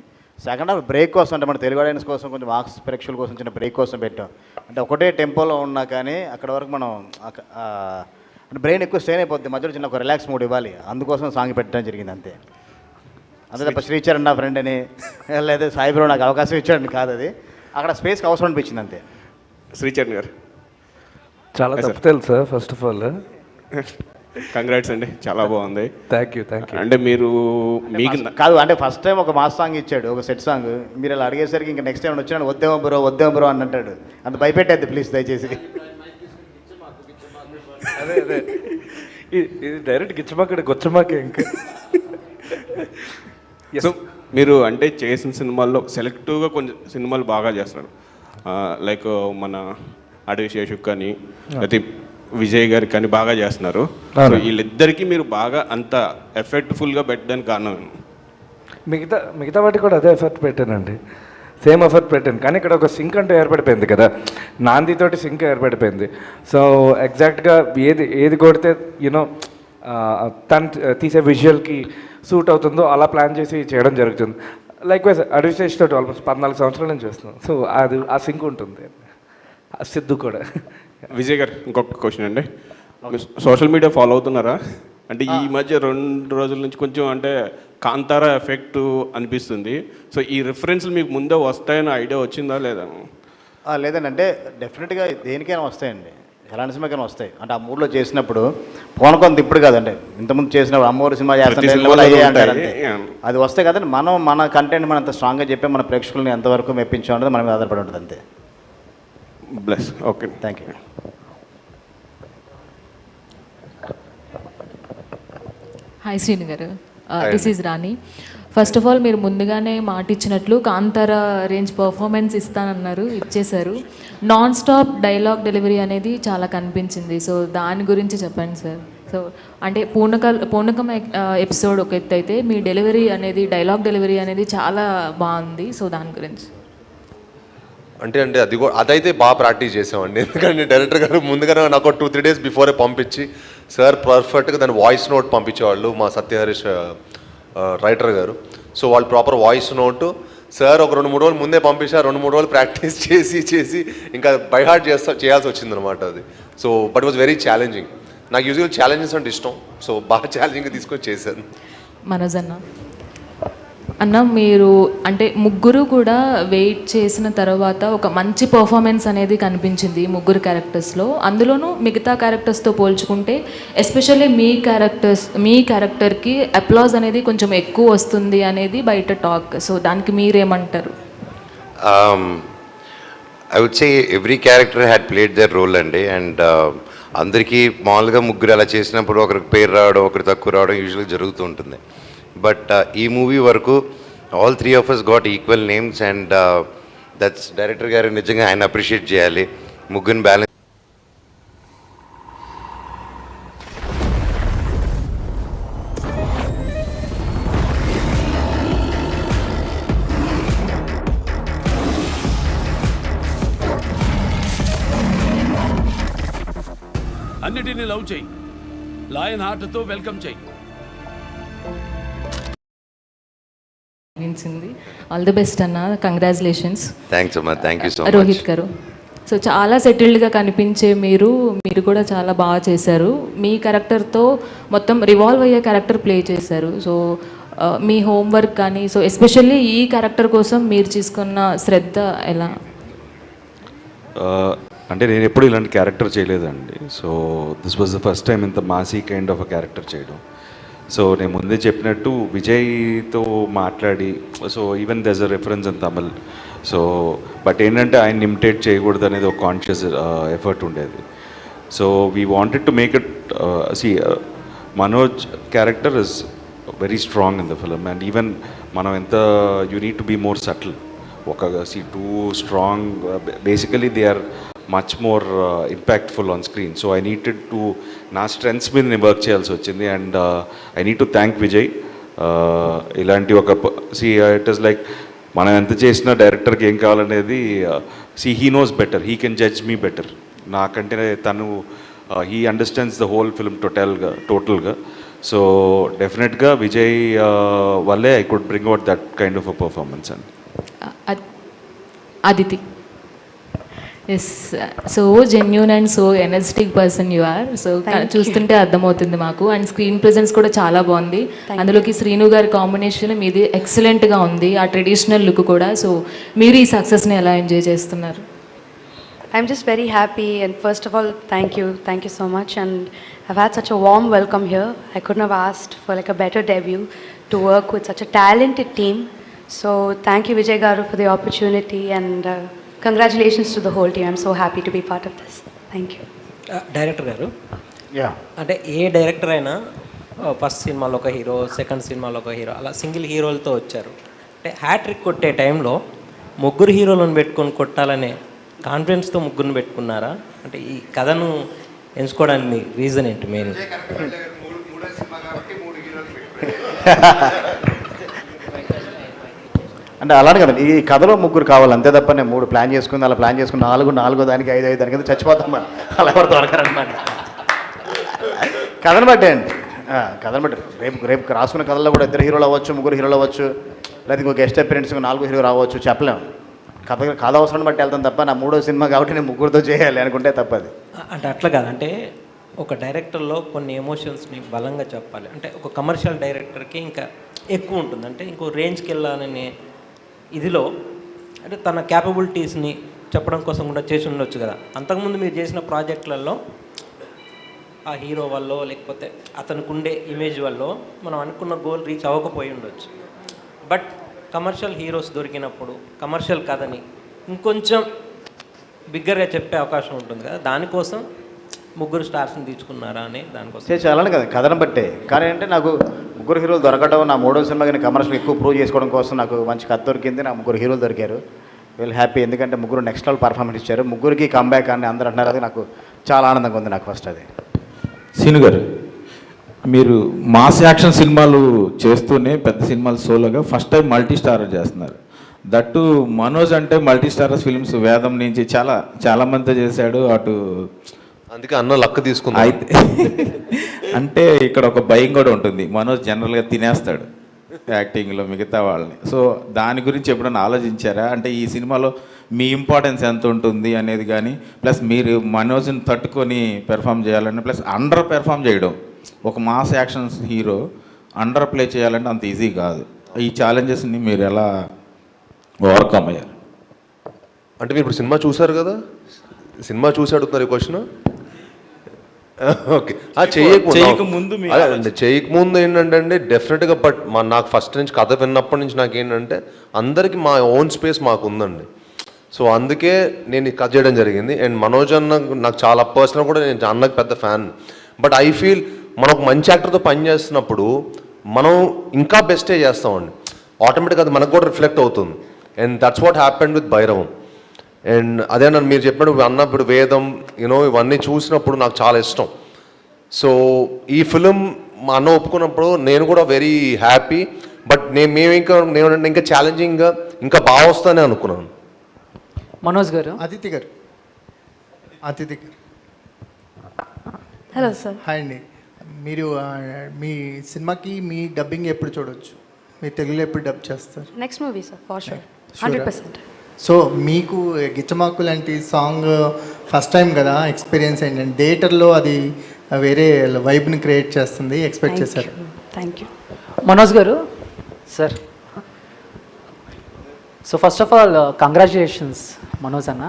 సెకండ్ హాఫ్ బ్రేక్ కోసం, అంటే మన తెలుగు ఆడియన్స్ కోసం, కొంచెం వాక్స్ ప్రేక్షకుల కోసం చిన్న బ్రేక్ కోసం పెట్టాం. అంటే ఒకటే టెంపోలో ఉన్నా కానీ అక్కడ వరకు మనం అంటే బ్రెయిన్ ఎక్కువ స్ట్రెయిన్ అయిపోద్ది, మధ్యలో చిన్న ఒక రిలాక్స్ మూడ్ ఇవ్వాలి, అందుకోసం సాంగ్ పెట్టడం జరిగింది అంతే. అంతే తప్ప శ్రీచరణ్ నా ఫ్రెండ్ అని లేదా సాయిబ్రో నాకు అవకాశం ఇచ్చాడని కాదు, అది అక్కడ స్పేస్కి అవసరం అనిపించింది అంతే. శ్రీచరణ్ గారు చాలా తప్పు తెలుసా ఫస్ట్ ఆఫ్ ఆల్. కంగ్రాట్స్ అండి, చాలా బాగుంది. Thank you. అంటే మీరు మీకు కాదు, అంటే ఫస్ట్ టైం ఒక మాస్ సాంగ్ ఇచ్చాడు, ఒక సెట్ సాంగ్. మీరు అలా అడిగేసరికి ఇంకా నెక్స్ట్ టైం వచ్చినాడు వద్దేమో బ్రో అని అంటాడు. అంత భయపెట్టేది ప్లీజ్ దయచేసి. అదే ఇది డైరెక్ట్ గిచ్చమాక గొచ్చమాకే ఇంకా. సో మీరు అంటే చేసిన సినిమాల్లో సెలెక్టివ్గా కొన్ని సినిమాలు బాగా చేస్తున్నారు. లైక్ మన అడవి శేషుక్ కానీ అయితే విజయ్ గారి కానీ బాగా చేస్తున్నారు. సో వీళ్ళిద్దరికీ మీరు బాగా అంత ఎఫెక్ట్ఫుల్గా పెట్టడానికి కారణం? మిగతా వాటికి కూడా అదే ఎఫర్ట్ పెట్టానండి, సేమ్ ఎఫర్ట్ పెట్టాను. కానీ ఇక్కడ ఒక సింక్ అంటూ ఏర్పడిపోయింది కదా, నాందితోటి సింక్ ఏర్పడిపోయింది. సో ఎగ్జాక్ట్గా ఏది కొడితే యూనో తను తీసే విజువల్కి సూట్ అవుతుందో అలా ప్లాన్ చేసి చేయడం జరుగుతుంది. లైక్ వైజ్ అడవి శేష్ తోటి ఆల్మోస్ట్ 14 సంవత్సరాల నుంచి చేస్తున్నాం. సో అది ఆ సింక్ ఉంటుంది. సిద్ధు కూడా. విజయ్ గారు ఇంకొక క్వశ్చన్ అండి, సోషల్ మీడియా ఫాలో అవుతున్నారా? అంటే ఈ మధ్య 2 రోజుల నుంచి కొంచెం అంటే కాంతారా ఎఫెక్ట్ అనిపిస్తుంది. సో ఈ రిఫరెన్స్లు మీకు ముందే వస్తాయని ఐడియా వచ్చిందా లేదా? లేదండి, అంటే డెఫినెట్గా దేనికైనా వస్తాయండి, ఎలాంటి సినిమాకైనా వస్తాయి. అంటే ఆ మూడ్లో చేసినప్పుడు పూనకం ఇప్పుడు కాదండి, ఇంతకుముందు చేసినప్పుడు అమ్మవారి సినిమా చేస్తాం అది వస్తాయి కదండి. మనం మన కంటెంట్ మనం అంత స్ట్రాంగ్గా చెప్పి మన ప్రేక్షకుల్ని ఎంతవరకు మెప్పించాం అనేది మన మీద ఆధారపడి ఉంటుంది అంతే. Bless. Okay, thank you. Hi Srinu గారు, this is Rani. First of all మీరు ముందుగానే మాట ఇచ్చినట్లు కాంతార రేంజ్ పర్ఫార్మెన్స్ ఇస్తానన్నారు, ఇచ్చేశారు. నాన్ స్టాప్ డైలాగ్ డెలివరీ అనేది చాలా కనిపించింది. సో దాని గురించి చెప్పండి సార్. సో అంటే పూర్ణకం ఎపిసోడ్ ఒక ఎత్తు అయితే మీ డెలివరీ అనేది డైలాగ్ డెలివరీ అనేది చాలా బాగుంది. సో దాని గురించి అంటే అది కూడా అదైతే బాగా ప్రాక్టీస్ చేసామండి. ఎందుకంటే డైరెక్టర్ గారు ముందుగానే నాకు 2-3 days బిఫోరే పంపించి సార్ పర్ఫెక్ట్గా దాని వాయిస్ నోట్ పంపించేవాళ్ళు మా సత్యహరీష్ రైటర్ గారు. సో వాళ్ళు ప్రాపర్ వాయిస్ నోటు సార్ ఒక 2-3 రోజులు ముందే పంపించారు. 2-3 రోజులు ప్రాక్టీస్ చేసి ఇంకా బై హార్ట్ చేయాల్సి వచ్చింది అనమాట అది. So but was very challenging. నాకు యూజువల్ ఛాలెంజెస్ అంటే ఇష్టం. సో బాగా ఛాలెంజింగ్గా తీసుకొని చేశాను. మనోజ్ అన్న మీరు అంటే ముగ్గురు కూడా వెయిట్ చేసిన తర్వాత ఒక మంచి పర్ఫార్మెన్స్ అనేది కనిపించింది ముగ్గురు క్యారెక్టర్స్లో. అందులోనూ మిగతా క్యారెక్టర్స్తో పోల్చుకుంటే ఎస్పెషల్లీ మీ క్యారెక్టర్కి అప్లాజ్ అనేది కొంచెం ఎక్కువ వస్తుంది అనేది బయట టాక్. సో దానికి మీరేమంటారు? I would say every character had played their role అండి. అండ్ అందరికీ మామూలుగా ముగ్గురు అలా చేసినప్పుడు ఒకరికి పేరు రావడం ఒకరు తక్కువ రావడం యూజువల్గా జరుగుతూ ఉంటుంది. బట్ ఈ మూవీ వరకు all 3 of us got equal names and that's director గారు నిజంగా ఆయన అప్రిషియేట్ చేయాలి. ముగ్గురిని బ్యాలెన్స్ అన్నిటినీ లవ్ చేయి, లాయన్ హార్ట్తో వెల్కమ్ చేయి. ఆల్ ది బెస్ట్ అన్న, కంగ్రాచులేషన్స్. థ్యాంక్స్ అమ్మా, thank you so much. Rohit గారు, సో చాలా సెటిల్డ్గా కనిపించే మీరు కూడా చాలా బాగా చేశారు. మీ క్యారెక్టర్తో మొత్తం రివాల్వ్ అయ్యే క్యారెక్టర్ ప్లే చేశారు. సో మీ హోంవర్క్ కానీ సో ఎస్పెషల్లీ ఈ క్యారెక్టర్ కోసం మీరు తీసుకున్న శ్రద్ధ ఎలా? అంటే నేను ఎప్పుడు ఇలాంటి క్యారెక్టర్ చేయలేదండి. So this was the first time ఇంత massy kind of a character చేయడం. సో నేను ముందే చెప్పినట్టు విజయ్తో మాట్లాడి, so even these a reference in Tamil. So but ఏంటంటే ఆయన ఇమిటేట్ చేయకూడదు అనేది ఒక కాన్షియస్ ఎఫర్ట్ ఉండేది. So we wanted to make it Manoj character is very strong in the film. And even మనం ఎంత you need to be more subtle. Too strong basically they are much more impactful on screen. So I needed to నా strengths మీద నేను work చేయాల్సి వచ్చింది. And I need to thank Vijay. ఇలాంటి ఒక it is like మనం ఎంత చేసినా డైరెక్టర్కి ఏం కావాలనేది he knows better, he can judge me better. నాకంటే తను he understands the whole film టోటల్గా. సో డెఫినెట్గా విజయ్ వల్లే I could bring out that kind of a performance అండి. Aditi, yes, so genuine and so energetic person you are. So చూస్తుంటే అర్థమవుతుంది మాకు. And screen presence కూడా చాలా బాగుంది. అందులోకి శ్రీను గారి కాంబినేషన్ మీది ఎక్సలెంట్గా ఉంది, ఆ ట్రెడిషనల్ లుక్ కూడా. సో మీరు ఈ సక్సెస్ని ఎలా ఎంజాయ్ చేస్తున్నారు? I'm just very happy, and first of all, thank you so much, and I've had such a warm welcome here. I couldn't have asked for like a better debut to work with such a talented team. So thank you Vijay Garu for the opportunity, and congratulations to the whole team. I'm so happy to be part of this. Thank you. Director గారు, అంటే ఏ director అయినా first సినిమాలో ఒక hero, second సినిమాలో ఒక hero, అలా single హీరోలతో వచ్చారు. అంటే హ్యాట్రిక్ కొట్టే టైంలో ముగ్గురు హీరోలను పెట్టుకొని కొట్టాలనే కాన్ఫిడెన్స్తో ముగ్గురిని పెట్టుకున్నారా? అంటే ఈ కథను ఎంచుకోవడానికి రీజన్ ఏంటి మెయిన్? అంటే అలానే కదండి, ఈ కథలో ముగ్గురు కావాలి అంతే తప్ప నేను 3 ప్లాన్ చేసుకుని అలా ప్లాన్ చేసుకుని 4 దానికి 5 దానికి అయితే చచ్చిపోతాం మనం. అలా ఎవరు దొరకరనమాట. కథను బట్టే అండి, కథను బట్టి రేపు రాసుకున్న కథల్లో కూడా 2 హీరోలు అవ్వచ్చు, 3 హీరోలు అవ్వచ్చు, లేదా ఇంకో గెస్ట్ అపిరెన్స్ 4 హీరో రావచ్చు, చెప్పలేము. కథ అవసరం బట్టి వెళ్తాం తప్ప నా 3వ సినిమా కాబట్టి నేను ముగ్గురితో చేయాలి అనుకుంటే తప్పది. అంటే అట్లా కాదు, అంటే ఒక డైరెక్టర్లో కొన్ని ఎమోషన్స్ని బలంగా చెప్పాలి. అంటే ఒక కమర్షియల్ డైరెక్టర్కి ఇంకా ఎక్కువ ఉంటుంది, అంటే ఇంకో రేంజ్కి వెళ్ళాలనే ఇదిలో అంటే తన క్యాపబిలిటీస్ని చెప్పడం కోసం కూడా చేసి ఉండొచ్చు కదా. అంతకుముందు మీరు చేసిన ప్రాజెక్టులలో ఆ హీరో వల్ల లేకపోతే అతనికి ఉండే ఇమేజ్ వల్ల మనం అనుకున్న గోల్ రీచ్ అవ్వకపోయి ఉండొచ్చు. బట్ కమర్షియల్ హీరోస్ దొరికినప్పుడు కమర్షియల్ కథని ఇంకొంచెం బిగ్గర్గా చెప్పే అవకాశం ఉంటుంది కదా, దానికోసం ముగ్గురు స్టార్స్ని తీసుకున్నారా అని దానికోసం చేయాలని కదా కథను బట్టే. కానీ అంటే నాకు 3 హీరోలు దొరకడం, నా 3వ సినిమా కానీ కమర్షియల్ ఎక్కువ ప్రూవ్ చేసుకోవడం కోసం నాకు మంచి కథ దొరికింది. నా 3 హీరోలు దొరికారు, వెల్ హ్యాపీ. ఎందుకంటే ముగ్గురు నెక్స్ట్ లెవెల్ పర్ఫార్మెన్స్ ఇచ్చారు. ముగ్గురికి కంబ్యాక్ అని అందరూ అంటున్నారు, అది నాకు చాలా ఆనందంగా ఉంది. నాకు ఫస్ట్ అది. సీను గారు, మీరు మాస్ యాక్షన్ సినిమాలు చేస్తూనే పెద్ద సినిమాలు సోలోగా ఫస్ట్ టైం మల్టీ స్టారర్ చేస్తున్నారు. దట్టు మనోజ్ అంటే మల్టీ స్టారర్ ఫిల్మ్స్ వేదం నుంచి చాలా మందితో చేశాడు. అటు అందుకే అన్న లక్క తీసుకుంది. అయితే అంటే ఇక్కడ ఒక భయం కూడా ఉంటుంది, మనోజ్ జనరల్గా తినేస్తాడు యాక్టింగ్లో మిగతా వాళ్ళని. సో దాని గురించి ఎప్పుడైనా ఆలోచించారా? అంటే ఈ సినిమాలో మీ ఇంపార్టెన్స్ ఎంత ఉంటుంది అనేది కానీ, ప్లస్ మీరు మనోజ్ని తట్టుకొని పెర్ఫామ్ చేయాలని, ప్లస్ అండర్ పెర్ఫామ్ చేయడం. ఒక mass action hero under play చేయాలంటే అంత ఈజీ కాదు. ఈ ఛాలెంజెస్ని మీరు ఎలా ఓవర్కమ్ అయ్యారు? అంటే మీరు ఇప్పుడు సినిమా చూసారు కదా, సినిమా చూసి అడుగుతున్నారు ఈ క్వశ్చన్. ఓకే, చేయకముందు ఏంటంటే డెఫినెట్గా, బట్ నాకు ఫస్ట్ నుంచి కథ విన్నప్పటి నుంచి నాకు ఏంటంటే అందరికీ మా ఓన్ స్పేస్ మాకు ఉందండి. సో అందుకే నేను ఈ కథ చేయడం జరిగింది. అండ్ మనోజ్ అన్న నాకు చాలా పర్సనల్ కూడా, నేను అన్నకు పెద్ద ఫ్యాన్. బట్ ఐ ఫీల్ మనం ఒక మంచి యాక్టర్తో పని చేస్తున్నప్పుడు మనం ఇంకా బెస్టే చేస్తామండి. ఆటోమేటిక్గా అది మనకు కూడా రిఫ్లెక్ట్ అవుతుంది. And that's what happened with Bhairavam. అండ్ అదే నన్ను మీరు చెప్పినప్పుడు అన్నప్పుడు వేదం ఇవన్నీ చూసినప్పుడు నాకు చాలా ఇష్టం. సో ఈ ఫిలిం మా అన్న ఒప్పుకున్నప్పుడు నేను కూడా వెరీ హ్యాపీ. బట్ నేను ఇంకా ఛాలెంజింగ్గా ఇంకా బాగా వస్తానే అనుకున్నాను. మనోజ్ గారు, అతిథి గారు. Hello sir. హాయ్ అండి. మీరు మీ సినిమాకి మీ డబ్బింగ్ ఎప్పుడు చూడవచ్చు? మీరు తెలుగులో ఎప్పుడు డబ్ చేస్తారు? Next movie sir, for sure, 100%. So మీకు గిచ్చమాకు లాంటి సాంగ్ ఫస్ట్ టైం కదా, ఎక్స్పీరియన్స్ ఏంటంటే థియేటర్లో అది వేరే వైబ్ని క్రియేట్ చేస్తుంది, ఎక్స్పెక్ట్ చేశారు? Thank you. మనోజ్ గారు sir. So first of all congratulations Manoj అన్న.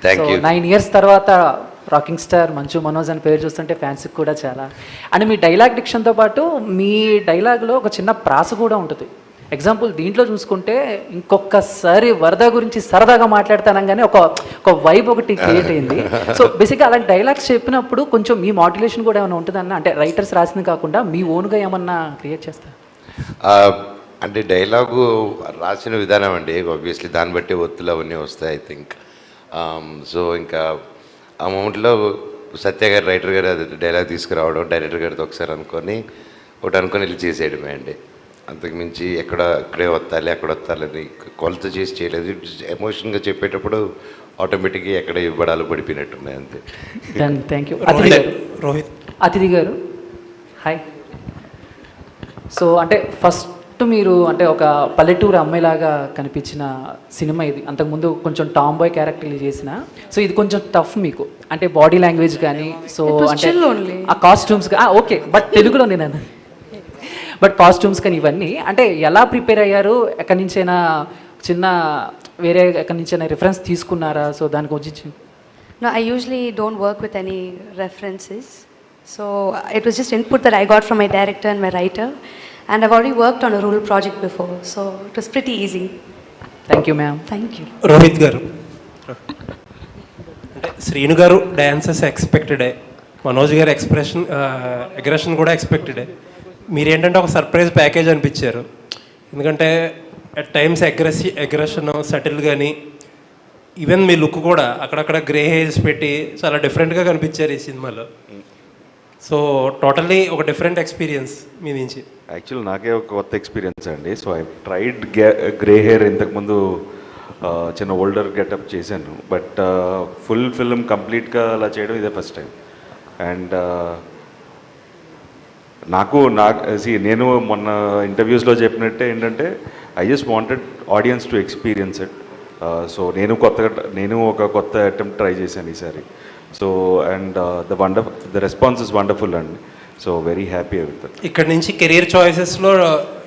Thank you. 9 years తర్వాత రాకింగ్ స్టార్ మంచు మనోజ్ అని పేరు చూస్తుంటే ఫ్యాన్స్కి కూడా చాలా. అండ్ మీ డైలాగ్ డిక్షన్తో పాటు మీ డైలాగ్లో ఒక చిన్న ప్రాస కూడా ఉంటుంది. ఎగ్జాంపుల్ దీంట్లో చూసుకుంటే, ఇంకొకసారి వరద గురించి సరదాగా మాట్లాడతానగానే ఒక వైబ్ ఒకటి క్రియేట్ అయింది. సో బేసిక్గా అలాంటి డైలాగ్స్ చెప్పినప్పుడు కొంచెం మీ మాడ్యులేషన్ కూడా ఏమైనా ఉంటుందన్న? అంటే రైటర్స్ రాసింది కాకుండా మీ ఓన్గా ఏమన్నా క్రియేట్ చేస్తారు? అంటే డైలాగు రాసిన విధానం అండి, ఆబ్వియస్లీ దాన్ని బట్టి ఒత్తులు అవన్నీ వస్తాయి ఐ థింక్. సో ఇంకా ఆ మూమెంట్లో సత్య గారు, రైటర్ గారు అది డైలాగ్ తీసుకురావడం, డైరెక్టర్ గారితో ఒకసారి అనుకొని వెళ్ళి చేసేయడమే అండి. అంతకుమించి ఇక్కడే వత్తాలి అక్కడ వత్తాలని కొలత చేసి చేయలేదు. ఎమోషన్గా చెప్పేటప్పుడు ఆటోమేటిక్గా ఎక్కడ ఇవ్వడాలు పడిపోయినట్టున్నాయి అంతే. Thank you. రోహిత్ అతిథి గారు హాయ్. సో అంటే ఫస్ట్ మీరు అంటే ఒక పల్లెటూరు అమ్మాయిలాగా కనిపించిన సినిమా ఇది. అంతకుముందు కొంచెం టామ్ బాయ్ క్యారెక్టర్లు చేసిన. సో ఇది కొంచెం టఫ్ మీకు, అంటే బాడీ లాంగ్వేజ్ కానీ, సో అంటే ఆ కాస్ట్యూమ్స్ ఓకే, బట్ తెలుగులో నేను బట్ కాస్ట్యూమ్స్ కానీ ఇవన్నీ అంటే ఎలా ప్రిపేర్ అయ్యారు? ఎక్కడి నుంచైనా వేరే ఎక్కడి నుంచైనా రిఫరెన్స్ తీసుకున్నారా? సో దాని గురించి. No, I usually don't work with any references. So it was just input that I got from my director and my writer. And I've already worked on a rural project before, so it was pretty easy. Thank you, ma'am. Thank you. Rohit గారు, అంటే శ్రీను గారు dances ఎక్స్పెక్టెడే, Manoj గారు aggression కూడా ఎక్స్పెక్టెడే. మీరేంటంటే ఒక surprise package అనిపించారు. ఎందుకంటే at times aggression subtle కానీ, ఈవెన్ మీ లుక్ కూడా అక్కడక్కడ గ్రే హెయిర్స్ పెట్టి చాలా డిఫరెంట్గా కనిపించారు ఈ సినిమాలో. సో టోటల్లీ ఒక డిఫరెంట్ ఎక్స్పీరియన్స్ మీ నుంచి. యాక్చువల్ నాకే ఒక కొత్త ఎక్స్పీరియన్స్ అండి. So I tried grey hair ఇంతకుముందు చిన్న ఓల్డర్ గెటప్ చేశాను, బట్ ఫుల్ ఫిల్మ్ కంప్లీట్గా అలా చేయడం ఇదే ఫస్ట్ టైం. అండ్ నేను మొన్న ఇంటర్వ్యూస్లో చెప్పినట్టే ఏంటంటే I just wanted audience to experience it. So నేను ఒక కొత్త అటెంప్ట్ ట్రై చేశాను ఈసారి. So and the response is wonderful అండి. So very happy with that. ఇక్కడ నుంచి కెరీర్ చాయిసెస్లో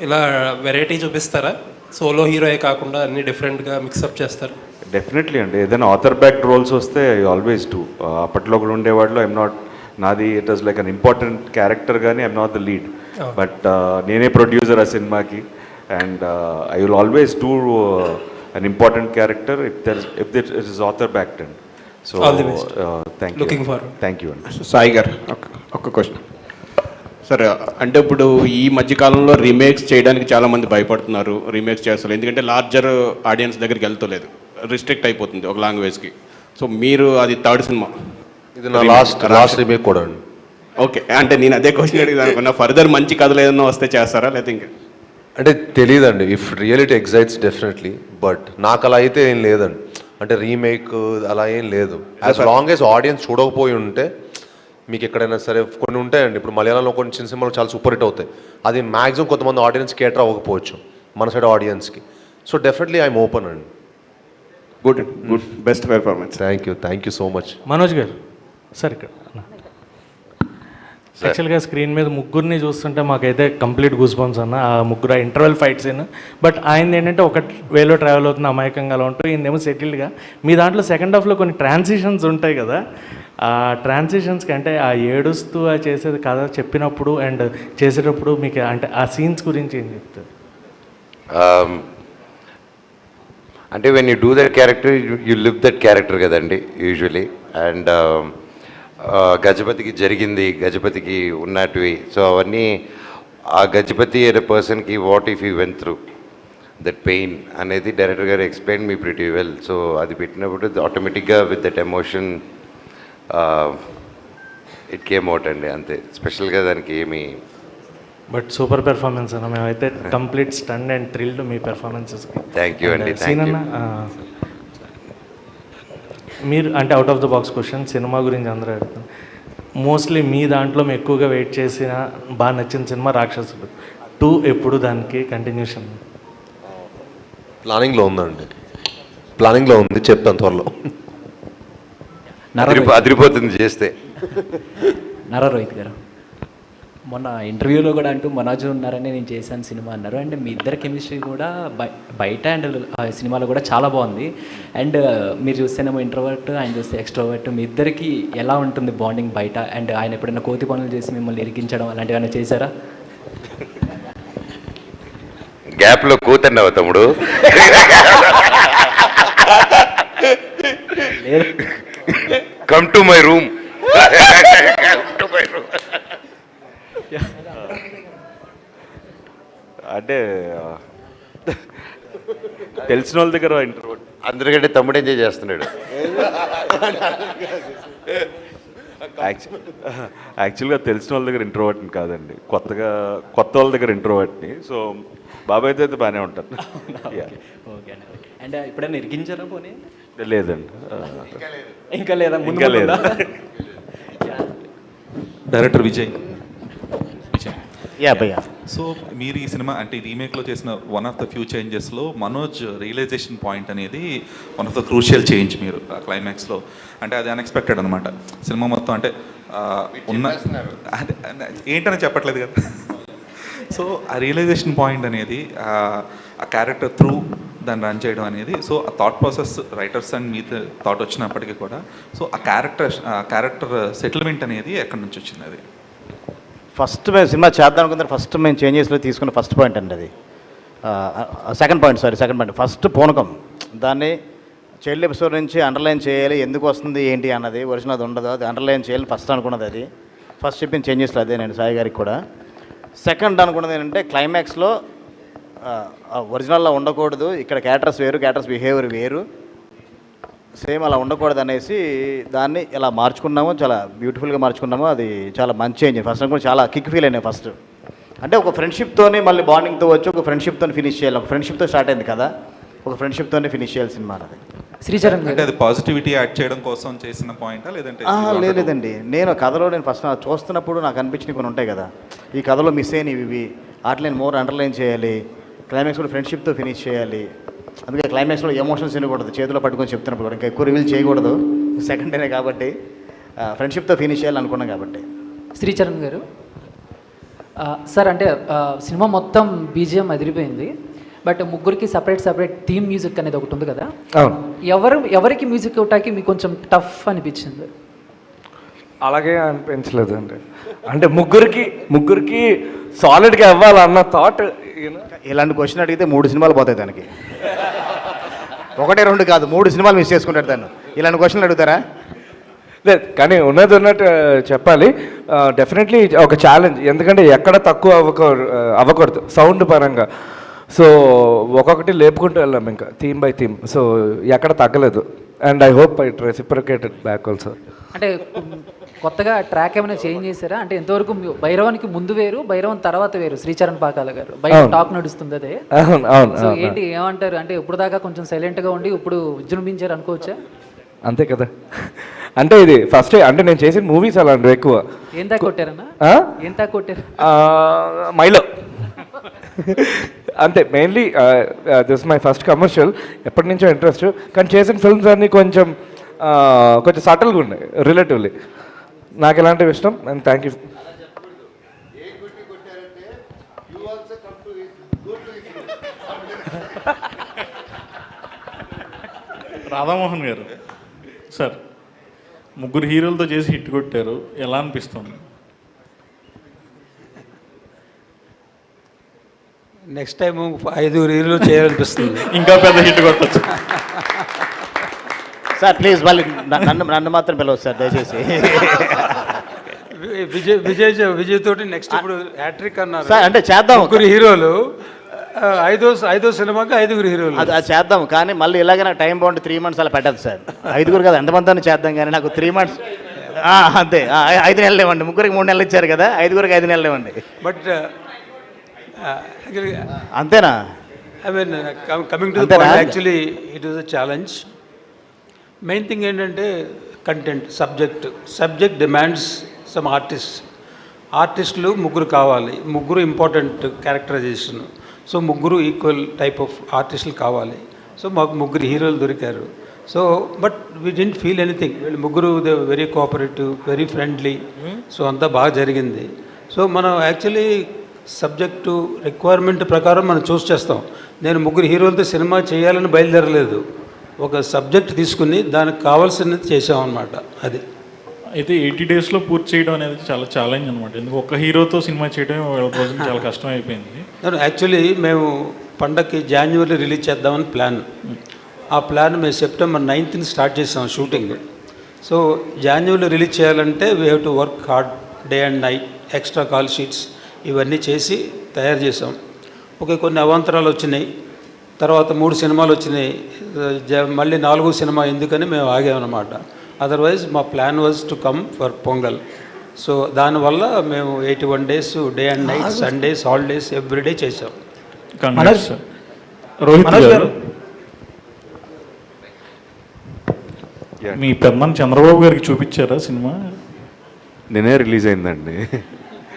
ఇలా వెరైటీ చూపిస్తారా? సోలో హీరోయే కాకుండా అన్ని డిఫరెంట్గా మిక్సప్ చేస్తారు? డెఫినెట్లీ అండి. ఏదైనా ఆథర్ బ్యాక్డ్ రోల్స్ వస్తే ఐ ఆల్వేస్ డూ. అప్పట్లో కూడా ఉండేవాళ్ళు నాది it was like an important character కానీ I'm not the lead. But నేనే ప్రొడ్యూసర్ ఆ సినిమాకి. And I will always do an important character if it is author backed and. So thank you అండి. సాయి గారు ఒక క్వశ్చన్ సార్. అంటే ఇప్పుడు ఈ మధ్యకాలంలో రీమేక్స్ చేయడానికి చాలామంది భయపడుతున్నారు, రీమేక్స్ చేస్తారు. ఎందుకంటే లార్జర్ ఆడియన్స్ దగ్గరికి వెళ్తలేదు, రిస్ట్రిక్ట్ అయిపోతుంది ఒక లాంగ్వేజ్కి. సో మీరు అది థర్డ్ సినిమా, ఇది నా లాస్ట్ రీమేక్ కూడా అండి. ఓకే, అంటే నేను అదే క్వశ్చన్ అడిగింది అనుకున్నా. ఫర్దర్ మంచి కథలు ఏదైనా వస్తే చేస్తారా లేదా ఇంకా? అంటే తెలియదండి. If reality excites definitely, but నాకు అలా అయితే ఏం లేదండి. అంటే రీమేక్ అలా ఏం లేదు. యాజ్ లాంగ్ యాజ్ ఆడియన్స్ చూడకపోయి ఉంటే, మీకు ఎక్కడైనా సరే కొన్ని ఉంటాయండి. ఇప్పుడు మలయాళంలో కొన్ని చిన్న సినిమాలు చాలా సూపర్ హిట్ అవుతాయి. అది మ్యాక్సిమం కొంతమంది ఆడియన్స్ కేటర్ అవ్వకపోవచ్చు మన సైడ్ ఆడియన్స్కి. సో డెఫినెట్లీ ఐఎమ్ ఓపెన్ అండి. Good good, best performance. Thank you so much. Manoj గారు సార్, ఇక్కడ యాక్చువల్గా స్క్రీన్ మీద ముగ్గురిని చూస్తుంటే మాకైతే కంప్లీట్ గూస్ బంప్స్ అన్న. ఆ ముగ్గురు ఇంటర్వెల్ ఫైట్స్ అయినా, బట్ ఆయన ఏంటంటే ఒక వేలో ట్రావెల్ అవుతుంది, అమాయకంగా అలా ఉంటుంది. ఈయనేమో సెటిల్డ్గా. మీ దాంట్లో సెకండ్ హాఫ్లో కొన్ని ట్రాన్సిషన్స్ ఉంటాయి కదా, ఆ ట్రాన్సిషన్స్కి అంటే ఆ ఏడుస్తూ ఆ చేసేది కథ చెప్పినప్పుడు అండ్ చేసేటప్పుడు మీకు అంటే ఆ సీన్స్ గురించి ఏం చెప్తారు? అంటే when you do that character you live that character కదండి యూజువలీ. అండ్ గజపతికి జరిగింది, గజపతికి ఉన్నట్టువి. సో అవన్నీ ఆ గజపతి అనే పర్సన్కి what if you went through that pain అనేది డైరెక్టర్ గారు explain me pretty well. So అది పెట్టినప్పుడు ఆటోమేటిక్గా with that emotion it came out అండి, అంతే. స్పెషల్గా దానికి ఏమి. బట్ సూపర్ పెర్ఫార్మెన్స్ అన్న. మేమైతే కంప్లీట్ స్టన్ అండ్ థ్రిల్డ్ మీ పెర్ఫార్మెన్సెస్కి. థ్యాంక్ యూ అండి. సీన్ అన్న, మీరు అంటే out of the box question సినిమా గురించి అందరూ అడుగుతాను. మోస్ట్లీ మీ దాంట్లో మేము ఎక్కువగా వెయిట్ చేసిన బాగా నచ్చిన సినిమా రాక్షసుడు 2. ఎప్పుడు దానికి కంటిన్యూషన్? ప్లానింగ్లో ఉందండి, ప్లానింగ్లో ఉంది, చెప్తాను త్వరలో. అదిరిపోతుంది చేస్తే. నర రోహిత్ గారు, మొన్న ఇంటర్వ్యూలో కూడా అంటూ మనోజ్ ఉన్నారని నేను చేశాను సినిమా అన్నారు. అండ్ మీ ఇద్దరు కెమిస్ట్రీ కూడా బయట అండ్ సినిమాలో కూడా చాలా బాగుంది. అండ్ మీరు చూస్తేనేమో ఇంట్రోవర్ట్, ఆయన చూస్తే ఎక్స్ట్రోవర్ట్. మీ ఇద్దరికి ఎలా ఉంటుంది బాండింగ్ బయట? అండ్ ఆయన ఎప్పుడైనా కోతి పనులు చేసి మిమ్మల్ని ఇరికించడం అలాంటివి ఏమైనా చేశారా? గ్యాప్లో కూతున్నావు తమ్ముడు. Come to my room. అంటే తెలిసిన వాళ్ళ దగ్గర ఇంటర్వ్యూట్ అందరికంటే తమ్ముడు ఎంజాయ్ చేస్తున్నాడు. యాక్చువల్గా తెలిసిన వాళ్ళ దగ్గర ఇంట్రోవర్ట్ని కాదండి, కొత్త వాళ్ళ దగ్గర ఇంట్రోవర్ట్ని. సో బాబాయ్ అయితే బాగానే ఉంటాను. ఓకే అండ్ ఎప్పుడైనా ఇరికించారా పోనీ? లేదండి, ఇంకా లేదా? ఇంకా లేదా. డైరెక్టర్ విజయ్. యా భయ్యా. సో మీరు ఈ సినిమా అంటే రీమేక్లో చేసిన వన్ ఆఫ్ ద ఫ్యూ చేంజెస్లో మనోజ్ రియలైజేషన్ పాయింట్ అనేది one of the crucial change మీరు క్లైమాక్స్లో. అంటే అది అన్ఎక్స్పెక్టెడ్ అనమాట. సినిమా మొత్తం అంటే ఉన్న అదే ఏంటని చెప్పట్లేదు కదా. సో ఆ రియలైజేషన్ పాయింట్ అనేది ఆ క్యారెక్టర్ త్రూ దాన్ని రన్ చేయడం అనేది, సో ఆ thought process writers and me thought వచ్చినప్పటికీ కూడా, సో ఆ క్యారెక్టర్ సెటిల్మెంట్ అనేది ఎక్కడి నుంచి వచ్చింది? అది ఫస్ట్ మేము సినిమా చేద్దాం అనుకుంటే ఫస్ట్ మేము చేంజెస్లో తీసుకున్న ఫస్ట్ పాయింట్ అండి అది. సెకండ్ పాయింట్ ఫస్ట్ పూనకం. దాన్ని చైల్డ్ ఎపిసోడ్ నుంచి అండర్లైన్ చేయాలి, ఎందుకు వస్తుంది ఏంటి అన్నది. ఒరిజినల్ అది ఉండదు, అది అండర్లైన్ చేయాలని ఫస్ట్ అనుకున్నది. అది ఫస్ట్ చెప్పిన చేంజెస్లో అదే నేను సాయి గారికి కూడా. సెకండ్ అనుకున్నది ఏంటంటే క్లైమాక్స్లో ఒరిజినల్లో ఉండకూడదు, ఇక్కడ క్యారెక్టర్స్ వేరు, క్యారెక్టర్స్ బిహేవియర్ వేరు, సేమ్ అలా ఉండకూడదు అనేసి దాన్ని ఇలా మార్చుకున్నాము. చాలా బ్యూటిఫుల్గా మార్చుకున్నాము. అది చాలా మంచి చేంజ్. ఫస్ట్ అనుకుని చాలా కిక్ ఫీల్ అయినాయి ఫస్ట్. అంటే ఒక ఫ్రెండ్షిప్తోనే మళ్ళీ బాండింగ్తో వచ్చి ఒక ఫ్రెండ్షిప్తో ఫినిష్ చేయాలి. ఒక ఫ్రెండ్షిప్తో స్టార్ట్ అయింది కదా, ఒక ఫ్రెండ్షిప్తోనే ఫినిష్ చేయాలి సినిమా. అది శ్రీచరణ్ అంటే అది పాజిటివిటీ యాడ్ చేయడం కోసం చేసిన పాయింటా లేదంటే? లేదండి, నేను కథలో నేను ఫస్ట్ చూస్తున్నప్పుడు నాకు అనిపించినవి కొన్ని ఉంటాయి కదా, ఈ కథలో మిస్ అయినవి ఇవి, వాటిని మోర్ అండర్లైన్ చేయాలి, క్లైమాక్స్ కూడా ఫ్రెండ్షిప్తో ఫినిష్ చేయాలి. అందుకే క్లైమాక్స్లో ఎమోషన్స్ వినకూడదు, చేతిలో పట్టుకొని చెప్తున్నప్పుడు కూడా ఇంకా ఎక్కువ రివీల్ చేయకూడదు, సెకండ్ డేనే కాబట్టి ఫ్రెండ్షిప్తో ఫినిష్ చేయాలనుకున్నాం కాబట్టి. శ్రీచరణ్ గారు సార్, అంటే సినిమా మొత్తం బీజిఎం అదిరిపోయింది, బట్ ముగ్గురికి సపరేట్ థీమ్ మ్యూజిక్ అనేది ఒకటి ఉంది కదా, ఎవరికి మ్యూజిక్ ఇవ్వటానికి మీకు కొంచెం టఫ్ అనిపించింది? అలాగే అనిపించలేదు అండి. అంటే ముగ్గురికి సాలిడ్గా ఇవ్వాలన్న థాట్. ఇలాంటి క్వశ్చన్ అడిగితే 3 సినిమాలు పోతాయి దానికి. 1, 2 కాదు, 3 సినిమాలు మిస్ చేసుకుంటాడు తను. ఇలాంటి క్వశ్చన్లు అడుగుతారా? లేదు, కానీ ఉన్నట్టు చెప్పాలి. డెఫినెట్లీ ఒక ఛాలెంజ్, ఎందుకంటే ఎక్కడ తక్కువ అవ్వకూడదు సౌండ్ పరంగా. సో ఒక్కొక్కటి లేపుకుంటూ వెళ్ళాం ఇంకా థీమ్ బై థీమ్. సో ఎక్కడ తగ్గలేదు. And I hope it reciprocated back also. అంటే కొత్తగా ట్రాక్ ఏమైనా చేంజ్ చేశారా? అంటే ఎంతవరకు భైరవానికి ముందు వేరు, భైరవం తర్వాత వేరు, శ్రీచరణ్ పాకాల గారు బయట టాక్ నడుస్తుంది అదే. సో ఏంటి ఏమంటారు? అంటే ఇప్పుడు దాకా కొంచెం సైలెంట్గా ఉండి ఇప్పుడు విజృంభించారు అనుకోవచ్చా? అంతే కదా. అంటే ఇది ఫస్ట్ అంటే నేను చేసిన మూవీస్ అలాంటివి ఎక్కువ. ఏం తా కొట్టారన్నా? ఏం తా కొట్టారు? మైలో అంతే. Mainly this my first commercial. ఎప్పటి నుంచో ఇంట్రెస్ట్, కానీ చేసిన ఫిల్మ్స్ అన్నీ కొంచెం సటిల్గా ఉన్నాయి రిలేటివ్లీ. నాకు ఎలాంటివి ఇష్టం. And thank you. రాధామోహన్ గారు సార్, ముగ్గురు హీరోలతో చేసి హిట్ కొట్టారు, ఎలా అనిపిస్తుంది? నెక్స్ట్ టైం 5 హీరోలు చేయాలనిపిస్తుంది. ఇంకా పెద్ద హిట్ కొట్టచ్చు సార్. ప్లీజ్ మళ్ళీ నన్ను మాత్రం పిలవచ్చు సార్ దయచేసి. విజయ్ తోటి నెక్స్ట్ ఇప్పుడు హ్యాట్రిక్ అన్నారు సార్. అంటే చేద్దాం, 3 హీరోలు, ఐదో సినిమాకి 5 హీరోలు. అది చేద్దాం, కానీ మళ్ళీ ఇలాగే నాకు టైం బాగుంటే 3 months అలా పెట్టదు సార్. 5 కదా, ఎంతమంది చేద్దాం, కానీ నాకు 3 months అంతే. 5 నెలలు ఇవ్వండి. 3కి 3 నెలలు ఇచ్చారు కదా, 5కి 5 నెలలు ఇవ్వండి. బట్ అంతేనా? I mean coming to the point, actually it was a challenge. Main thing ఏంటంటే కంటెంట్, సబ్జెక్ట్ డిమాండ్స్ సమ్ ఆర్టిస్టులు 3 కావాలి, 3 important characterization. So 3 equal type of ఆర్టిస్టులు కావాలి. సో మాకు 3 హీరోలు దొరికారు. So but we didn't feel anything. వీళ్ళు 3 they very cooperative, very friendly. So అంతా బాగా జరిగింది. సో మనం యాక్చువల్లీ సబ్జెక్టు రిక్వైర్మెంట్ ప్రకారం మనం చూస్ చేస్తాం. నేను 3 హీరోలతో సినిమా చేయాలని బయలుదేరలేదు, ఒక సబ్జెక్ట్ తీసుకుని దానికి కావాల్సినది చేసామన్నమాట. అది అయితే 80 daysలో పూర్తి చేయడం అనేది చాలా ఛాలెంజ్ అనమాట. ఎందుకు ఒక హీరోతో సినిమా చేయడం రోజు చాలా కష్టం అయిపోయింది. యాక్చువల్లీ మేము పండగకి January రిలీజ్ చేద్దామని ప్లాన్. ఆ ప్లాన్ మేము September 9th స్టార్ట్ చేసాం షూటింగ్. సో January రిలీజ్ చేయాలంటే we have to work hard day and night, extra call sheets ఇవన్నీ చేసి తయారు చేసాం. ఓకే, కొన్ని అవాంతరాలు వచ్చినాయి. తర్వాత 3 సినిమాలు వచ్చినాయి. మళ్ళీ 4వ సినిమా ఎందుకని మేము ఆగామన్నమాట. అదర్వైజ్ మా plan was to come for pongal. So దానివల్ల మేము 81 days day and night, Sundays, holidays everyday చేసాం. రోహిత్ గారు, మీ పెద్దమ్మ చంద్రబాబు గారికి చూపించారా సినిమా? నేనే రిలీజ్ అయిందండి.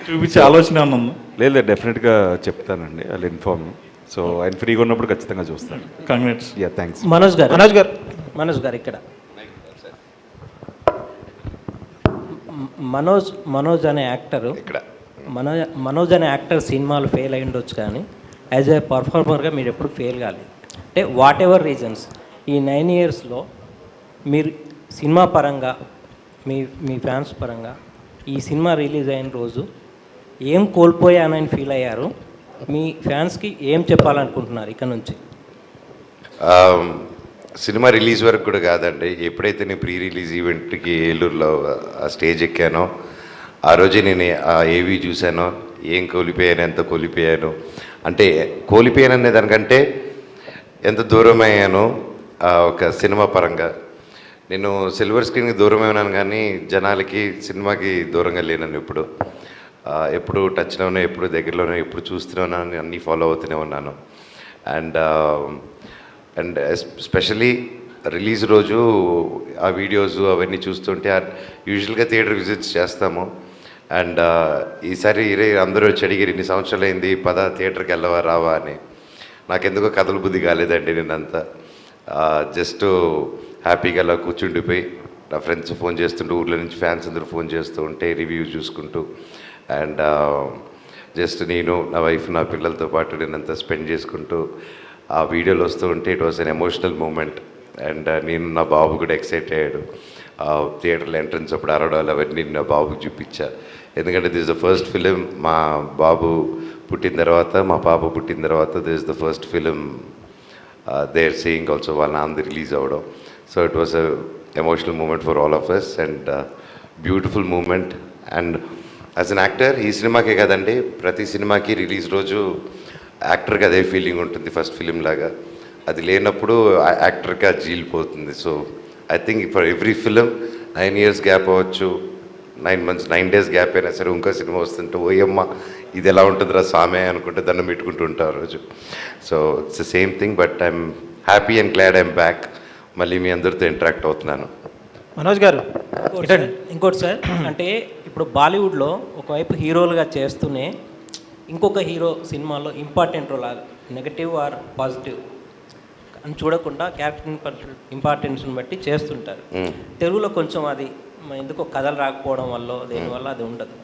చూపించే ఆలోచన ఉందా? లేదు, డెఫినెట్గా చెప్తానండి, అది ఇన్ఫార్మ్. సో ఆయన ఫ్రీగా ఉన్నప్పుడు ఖచ్చితంగా చూస్తాను. కంగ్రాట్స్. Yeah, thanks. మనోజ్ గారు ఇక్కడ మనోజ్ అనే యాక్టర్ మనోజ్ అనే యాక్టర్ సినిమాలు ఫెయిల్ అయి ఉండొచ్చు, కానీ యాజ్ ఏ పర్ఫార్మర్గా మీరు ఎప్పుడు ఫెయిల్ కాలేదు. అంటే వాట్ ఎవర్ రీజన్స్, ఈ 9 yearsలో మీరు సినిమా పరంగా, మీ ఫ్యాన్స్ పరంగా ఈ సినిమా రిలీజ్ అయిన రోజు ఏం కోల్పోయానని ఫీల్ అయ్యారు? మీ ఫ్యాన్స్కి ఏం చెప్పాలనుకుంటున్నారు ఇక్కడ నుంచి? సినిమా రిలీజ్ వరకు కూడా కాదండి, ఎప్పుడైతే నేను ప్రీ రిలీజ్ ఈవెంట్కి ఏలూరులో ఆ స్టేజ్ ఎక్కానో ఆ రోజే నేను ఆ ఏవి చూశానో, ఏం కోల్పోయాను, ఎంత కోల్పోయాను, అంటే కోల్పోయాను అనే దానికంటే ఎంత దూరం అయ్యాను ఒక సినిమా పరంగా. నేను సిల్వర్ స్క్రీన్కి దూరమే ఉన్నాను, కానీ జనాలకి, సినిమాకి దూరంగా లేనని ఎప్పుడు టచ్లోనే, ఎప్పుడు దగ్గరలోనే, ఎప్పుడు చూస్తూనే ఉన్నాను, అన్నీ ఫాలో అవుతూనే ఉన్నాను. అండ్ స్పెషలీ రిలీజ్ రోజు ఆ వీడియోస్ అవన్నీ చూస్తుంటే, యూజువల్గా థియేటర్ విజిట్స్ చేస్తాము. అండ్ ఈసారి అందరూ వచ్చి అడిగారు, ఇన్ని సంవత్సరాలు అయింది, థియేటర్కి వెళ్ళవా రావా అని. నాకెందుకో కథల బుద్ధి కాలేదండి. నేనంతా జస్ట్ హ్యాపీగా అలా కూర్చుండిపోయి నా ఫ్రెండ్స్ ఫోన్ చేస్తుంటూ, ఊర్లో నుంచి ఫ్యాన్స్ అందరూ ఫోన్ చేస్తూ ఉంటే రివ్యూ చూసుకుంటూ, అండ్ జస్ట్ నేను, నా వైఫ్, నా పిల్లలతో పాటు నేనంతా స్పెండ్ చేసుకుంటూ ఆ వీడియోలు వస్తూ ఉంటే it was an emotional moment. And నేను, నా బాబు కూడా ఎక్సైట్ అయ్యాడు. థియేటర్లో ఎంట్రన్స్ అప్పుడు అరవడాలు అవన్నీ నా బాబుకి చూపించా. ఎందుకంటే దిస్ ద ఫస్ట్ ఫిలిం మా బాబు పుట్టిన తర్వాత, మా పాప పుట్టిన తర్వాత this the first film they are saying also వాళ్ళ నాన్నది రిలీజ్ అవ్వడం. So it was a emotional moment for all of us and beautiful moment. And as an actor ఈ సినిమాకే కదండి, ప్రతి సినిమాకి రిలీజ్ రోజు యాక్టర్కి అదే ఫీలింగ్ ఉంటుంది, ఫస్ట్ ఫిలిం లాగా. అది లేనప్పుడు యాక్టర్కి అది జీలిపోతుంది. So I think for every film 9 years gap అవ్వచ్చు, 9 days గ్యాప్ అయినా సరే ఇంకో సినిమా వస్తుంటే ఓయమ్మ ఇది ఎలా ఉంటుందిరా సామే అనుకుంటే దండం పెట్టుకుంటూ ఉంటారు రోజు. So it's the same thing, but I'm happy and glad I'm back. మళ్ళీ మీ అందరితో ఇంటరాక్ట్ అవుతున్నాను. మనోజ్ గారు ఇంకోటి సార్, అంటే ఇప్పుడు బాలీవుడ్లో ఒకవైపు హీరోలుగా చేస్తూనే ఇంకొక హీరో సినిమాలో important role, negative or positive అని చూడకుండా క్యారెక్టర్ ఇంపార్టెన్స్ని బట్టి చేస్తుంటారు. తెలుగులో కొంచెం అది ఎందుకో కథలు రాకపోవడం వల్ల దేనివల్ల అది ఉండదు.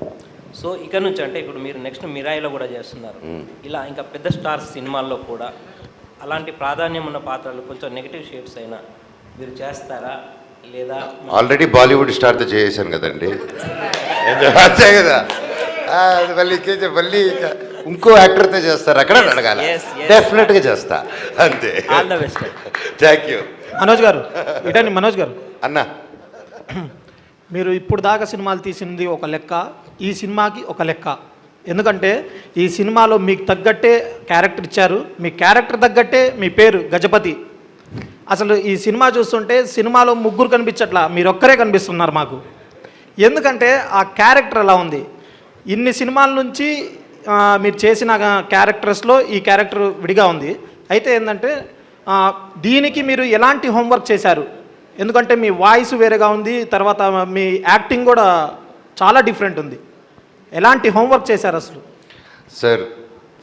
సో ఇక్కడ నుంచి అంటే ఇప్పుడు మీరు నెక్స్ట్ మిరాయిలో కూడా చేస్తున్నారు, ఇలా ఇంకా పెద్ద స్టార్స్ సినిమాల్లో కూడా అలాంటి ప్రాధాన్యం ఉన్న పాత్రలు కొంచెం నెగిటివ్ షేడ్స్ అయినా మీరు చేస్తారా లేదా? ఆల్రెడీ బాలీవుడ్ స్టార్తో చేసాను కదండి, అంతే కదా. మళ్ళీ ఇంకో యాక్టర్తో చేస్తారు అక్కడ అడగాలి, డెఫినెట్గా చేస్తా, అంతే. Thank you. మనోజ్ గారు ఇటండి. మనోజ్ గారు అన్నా, మీరు ఇప్పుడు దాకా సినిమాలు తీసింది ఒక లెక్క, ఈ సినిమాకి ఒక లెక్క. ఎందుకంటే ఈ సినిమాలో మీకు తగ్గట్టే క్యారెక్టర్ ఇచ్చారు, మీ క్యారెక్టర్ తగ్గట్టే మీ పేరు గజపతి. అసలు ఈ సినిమా చూస్తుంటే సినిమాలో ముగ్గురు కనిపించట్లా, మీరు ఒక్కరే కనిపిస్తున్నారు మాకు. ఎందుకంటే ఆ క్యారెక్టర్ ఎలా ఉంది, ఇన్ని సినిమాల నుంచి మీరు చేసిన క్యారెక్టర్స్లో ఈ క్యారెక్టర్ విడిగా ఉంది. అయితే ఏంటంటే దీనికి మీరు ఎలాంటి హోంవర్క్ చేశారు? ఎందుకంటే మీ వాయిస్ వేరేగా ఉంది, తర్వాత మీ యాక్టింగ్ కూడా చాలా డిఫరెంట్ ఉంది. ఎలాంటి హోంవర్క్ చేశారు అసలు? సార్,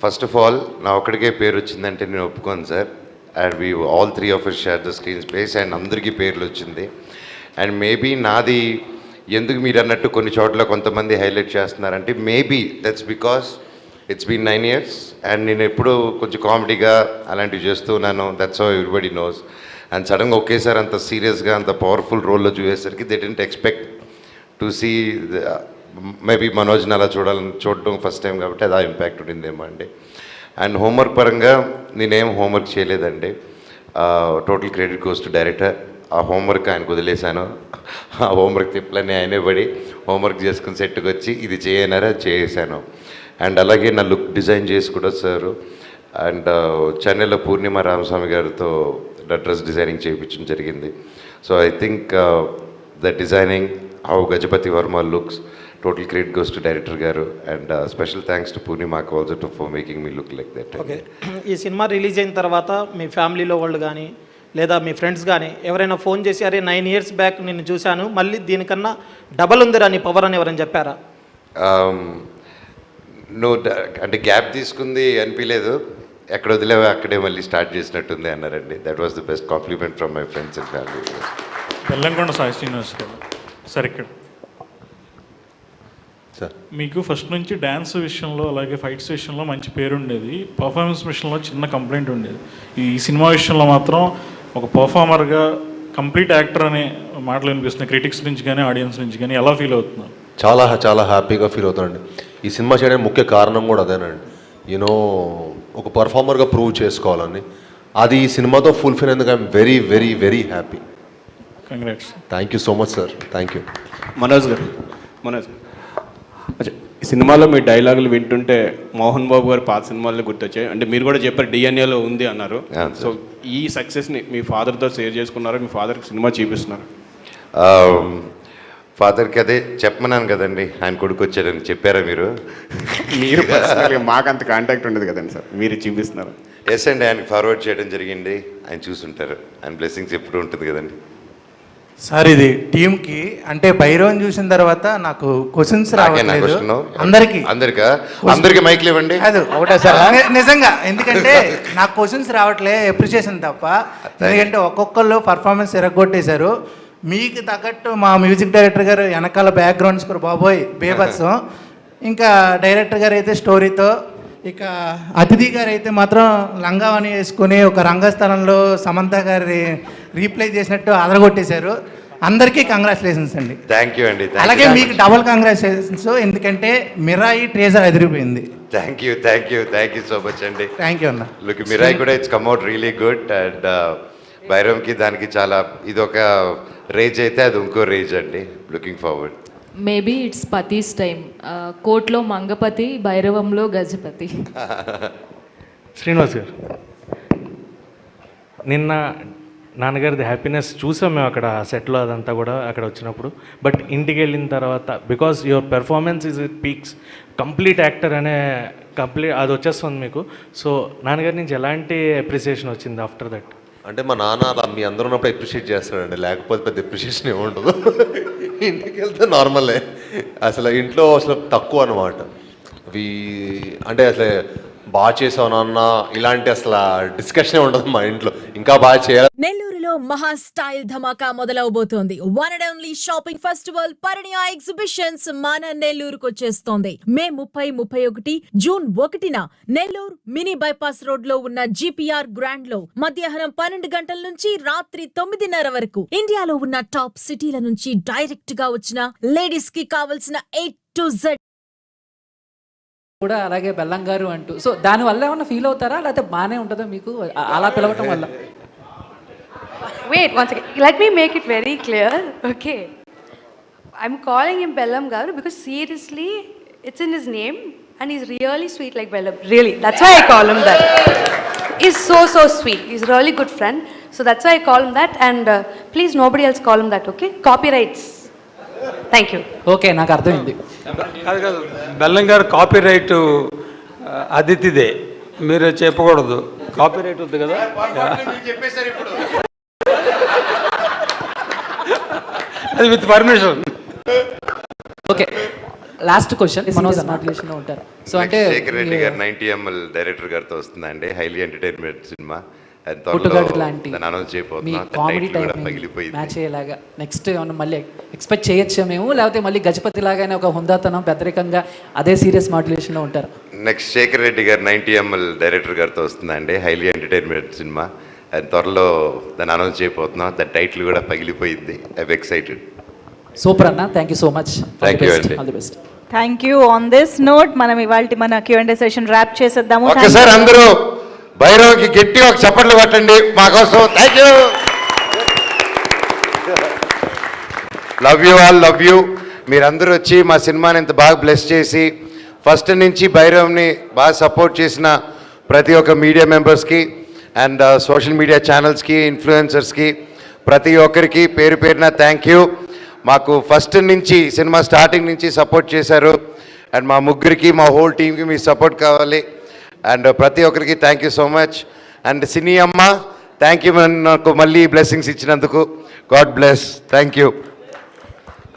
ఫస్ట్ ఆఫ్ ఆల్ నా ఒక్కడికే పేరు వచ్చిందంటే నేను ఒప్పుకోను sir. And we all 3 of us share the screen space and అందరికీ పేర్లు వచ్చింది. అండ్ మేబీ నాది ఎందుకు మీరు అన్నట్టు కొన్ని చోట్ల కొంతమంది హైలైట్ చేస్తున్నారంటే maybe that's because it's been 9 years and నేను ఎప్పుడూ కొంచెం కామెడీగా అలాంటివి చేస్తూ ఉన్నాను. That's how everybody knows. And సడన్గా ఒకేసారి అంత సీరియస్గా అంత పవర్ఫుల్ రోల్లో చూసేసరికి they didn't expect to see. Maybe మనోజ్ని అలా చూడడం ఫస్ట్ టైం కాబట్టి అది ఆ ఇంపాక్ట్ ఉండిందేమో అండి. అండ్ హోంవర్క్ పరంగా నేనేం హోంవర్క్ చేయలేదండి. Total credit goes to director. ఆ హోంవర్క్ ఆయనకు వదిలేశాను. ఆ హోంవర్క్ తిప్పలని ఆయనే పడి హోంవర్క్ చేసుకుని సెట్కి వచ్చి ఇది చేయనారా చేసాను. అండ్ అలాగే నా లుక్ డిజైన్ చేసి కూడా సార్. అండ్ చెన్నైలో పూర్ణిమ రామస్వామి గారితో డ్రెస్ డిజైనింగ్ చేయించడం జరిగింది. So I think the designing how Gajapathi Varma looks, total credit goes to director గారు. అండ్ స్పెషల్ థ్యాంక్స్ టు పూర్ణిమాకు also to for making me look like that. Okay, ఈ సినిమా రిలీజ్ అయిన తర్వాత మీ ఫ్యామిలీలో వాళ్ళు కానీ లేదా మీ ఫ్రెండ్స్ కానీ ఎవరైనా ఫోన్ చేసి అరే 9 years బ్యాక్ నిన్ను చూశాను, మళ్ళీ దీనికన్నా డబల్ ఉందిరా నీ పవర్ అని ఎవరైనా చెప్పారా? నువ్వు అంటే గ్యాప్ తీసుకుంది అనిపించలేదు, ఎక్కడ వదిలేవా అక్కడే మళ్ళీ స్టార్ట్ చేసినట్టుంది అన్నారండి. That was the best compliment from my friends and family. Telangana Sai Srinivas గారు సార్, ఇక్కడ మీకు ఫస్ట్ నుంచి డ్యాన్స్ విషయంలో అలాగే ఫైట్స్ విషయంలో మంచి పేరు ఉండేది, పర్ఫార్మెన్స్ విషయంలో చిన్న కంప్లైంట్ ఉండేది. ఈ సినిమా విషయంలో మాత్రం ఒక పర్ఫార్మర్గా కంప్లీట్ యాక్టర్ అనే మాటలు వినిపిస్తున్నాయి క్రిటిక్స్ నుంచి కానీ ఆడియన్స్ నుంచి కానీ. ఎలా ఫీల్ అవుతున్నారు? చాలా చాలా హ్యాపీగా ఫీల్ అవుతానండి. ఈ సినిమా చేయడానికి ముఖ్య కారణం కూడా అదేనండి. యూనో ఒక పర్ఫార్మర్గా ప్రూవ్ చేసుకోవాలని, అది ఈ సినిమాతో ఫుల్ఫిల్ అయ్యేందుకు I'm very very very happy. Congrats. Thank you so much sir. Thank you. Manoj గారు, మనోజ్ ఈ సినిమాలో మీ డైలాగులు వింటుంటే మోహన్ బాబు గారు పాత సినిమాల్లో గుర్తొచ్చాయి. అంటే మీరు కూడా చెప్పారు డిఎన్ఏలో ఉంది అన్నారు. సో ఈ సక్సెస్ని మీ ఫాదర్తో షేర్ చేసుకున్నారు, మీ ఫాదర్కి సినిమా చూపిస్తున్నారు. ఫాదర్కి అదే చెప్పమన్నాను కదండి, ఆయన కొడుకు వచ్చాడని చెప్పారా మీరు? మీరు మాకు అంత కాంటాక్ట్ ఉండదు కదండి సార్, మీరు చూపిస్తున్నారు. ఎస్ అండి, ఆయనకి ఫార్వర్డ్ చేయడం జరిగింది, ఆయన చూసుంటారు. ఆయన బ్లెస్సింగ్స్ ఎప్పుడు ఉంటుంది కదండి. సార్ ఇది టీంకి అంటే భైరవన్ చూసిన తర్వాత నాకు క్వశ్చన్స్ రావట్లేదు. అందరికి మైక్లు ఇవ్వండి. ఒకటే సార్ నిజంగా, ఎందుకంటే నాకు క్వశ్చన్స్ రావట్లే, అప్రిషియేషన్ తప్ప. ఎందుకంటే ఒక్కొక్కళ్ళు పర్ఫార్మెన్స్ ఎరగొట్టేశారు. మీకు తగ్గట్టు మా మ్యూజిక్ డైరెక్టర్ గారు వెనకాల బ్యాక్గ్రౌండ్ స్కోర్ బాబోయ్ బేబత్సం. ఇంకా డైరెక్టర్ గారు అయితే స్టోరీతో, ఇక అతిథి గారు అయితే మాత్రం లంగావని వేసుకుని ఒక రంగస్థలంలో సమంత గారి రీప్లై చేసినట్టు అదరగొట్టేశారు. అందరికీ కంగ్రాచులేషన్స్ అండి. థ్యాంక్ యూ అండి. అలాగే మీకు డబుల్ కంగ్రాచులేషన్స్, ఎందుకంటే మిరాయి ట్రేజర్ అదిరిపోయింది. థ్యాంక్ యూ సో మచ్ అండి. థ్యాంక్ యూ అన్న. లుక్ మిరాయి కూడా it's come out really good. And భైరవంకి దానికి చాలా ఇదొక రేజ్ అయితే అది ఇంకో రేజ్ అండి. Looking forward. మేబీ ఇట్స్ పతీస్ టైం. కోర్టులో మంగపతి, భైరవంలో గజపతి. శ్రీనివాస్ గారు, నిన్న నాన్నగారిది హ్యాపీనెస్ చూసాం మేము అక్కడ సెట్లో అదంతా కూడా అక్కడ వచ్చినప్పుడు. బట్ ఇంటికి వెళ్ళిన తర్వాత because your performance is it peaks, complete actor అనే అది వచ్చేస్తుంది మీకు. సో నాన్నగారి నుంచి ఎలాంటి అప్రిసియేషన్ వచ్చింది ఆఫ్టర్ దట్? అంటే మా నాన్న అలా మీ అందరూ ఉన్నప్పుడు అప్రిషియేట్ చేస్తాడండి, లేకపోతే పెద్ద అప్రిషియేషన్ ఏముండదు. ఇంటికి వెళ్తే నార్మలే, అసలు ఇంట్లో అసలు తక్కువ అనమాట. అంటే అసలు బాగా చేసావు నాన్న ఇలాంటి అసలు డిస్కషన్ ఉండదు మా ఇంట్లో, ఇంకా బాగా చేయాలి. నెల్లూరులో మహా స్టైల్ ధమాకా మొదలవబోతోంది. One and only shopping festival Parinaya exhibitions మన నెల్లూరుకు వచ్చేస్తోంది. మే 30, 31, జూన్ 1న నెల్లూరు మినీ బైపాస్ రోడ్ లో ఉన్న GPR గ్రాండ్ లో మధ్యాహ్నం 12 గంటల నుంచి రాత్రి 9:30 వరకు ఇండియాలో ఉన్న టాప్ సిటీల నుంచి డైరెక్ట్ గా వచ్చిన లేడీస్ కి కావలసిన A to Z కూడా అలాగే బెల్లం గారు అంటూ. సో దానివల్ల ఏమన్నా ఫీల్ అవుతారా, లేకపోతే బాగానే ఉంటుందా మీకు అలా పిలవటం వల్ల? Wait, one second. Let me make it very clear. Okay. I'm calling him Bellam Garu because seriously, it's in his name and he's really sweet like Bellam. Really. That's why I call him that. He's so sweet. He's a really good friend. So that's why I call him that. And please nobody else call him that, okay? Copyrights. Thank you. Okay, నాకు అర్థమైంది. కాదు, బెల్లం గారు copy right అదితిదే, మీరు చెప్పకూడదు. Copy right ఉంది కదా. అది with permission. Okay, last question. Manoj modulation లో ఉంటారు. సో అంటే శేఖర్ రెడ్డి గారు 90ml డైరెక్టర్ గారితో వస్తుందండి, హైలీ ఎంటర్టైన్మెంట్ సినిమా. పుట్టుగాడు లాంటి మీ కామెడీ టైం మ్యాచ్ అయ్యేలాగా నెక్స్ట్ ఏమన్నా మళ్ళీ ఎక్స్పెక్ట్ చేయొచ్చా మేము, లేకపోతే మళ్ళీ గజపతి లాగానే ఒక హుందాతనం పెద్దరికంగా అదే సీరియస్ మాడ్యులేషన్లో ఉంటారు? నెక్స్ట్ శేఖర్ రెడ్డి గారు 90ml డైరెక్టర్ గారితో వస్తుందండి, హైలీ ఎంటర్టైన్మెంట్ సినిమా. అది త్వరలో దాన్ని అనౌన్స్ చేయబోతున్నాం. దాని టైటిల్ కూడా పగిలిపోయింది. I am excited. సూపర్ అన్న, thank you so much. Thank you అండి. All the best. Thank you. On this note మనం ఇవాళ మన Q&A సెషన్ ర్యాప్ చేసేద్దాము. ఒకసారి అందరూ భైరవ్కి గట్టి ఒక చప్పట్లు కొట్టండి మా కోసం. Thank you. Love you all, love you. మీరందరూ వచ్చి మా సినిమాని ఇంత బాగా బ్లెస్ చేసి ఫస్ట్ నుంచి భైరవ్ని బాగా సపోర్ట్ చేసిన ప్రతి ఒక్క మీడియా మెంబర్స్కి అండ్ సోషల్ మీడియా ఛానల్స్కి, ఇన్ఫ్లుయెన్సర్స్కి, ప్రతి ఒక్కరికి పేరు పేరున థ్యాంక్ యూ. మాకు ఫస్ట్ నుంచి సినిమా స్టార్టింగ్ నుంచి సపోర్ట్ చేశారు. అండ్ మా ముగ్గురికి, మా హోల్ టీమ్కి మీ సపోర్ట్ కావాలి. అండ్ ప్రతి ఒక్కరికి thank you so much. And సినీ అమ్మ థ్యాంక్ యూ, నాకు మళ్ళీ బ్లెస్సింగ్స్ ఇచ్చినందుకు. God bless. Thank you.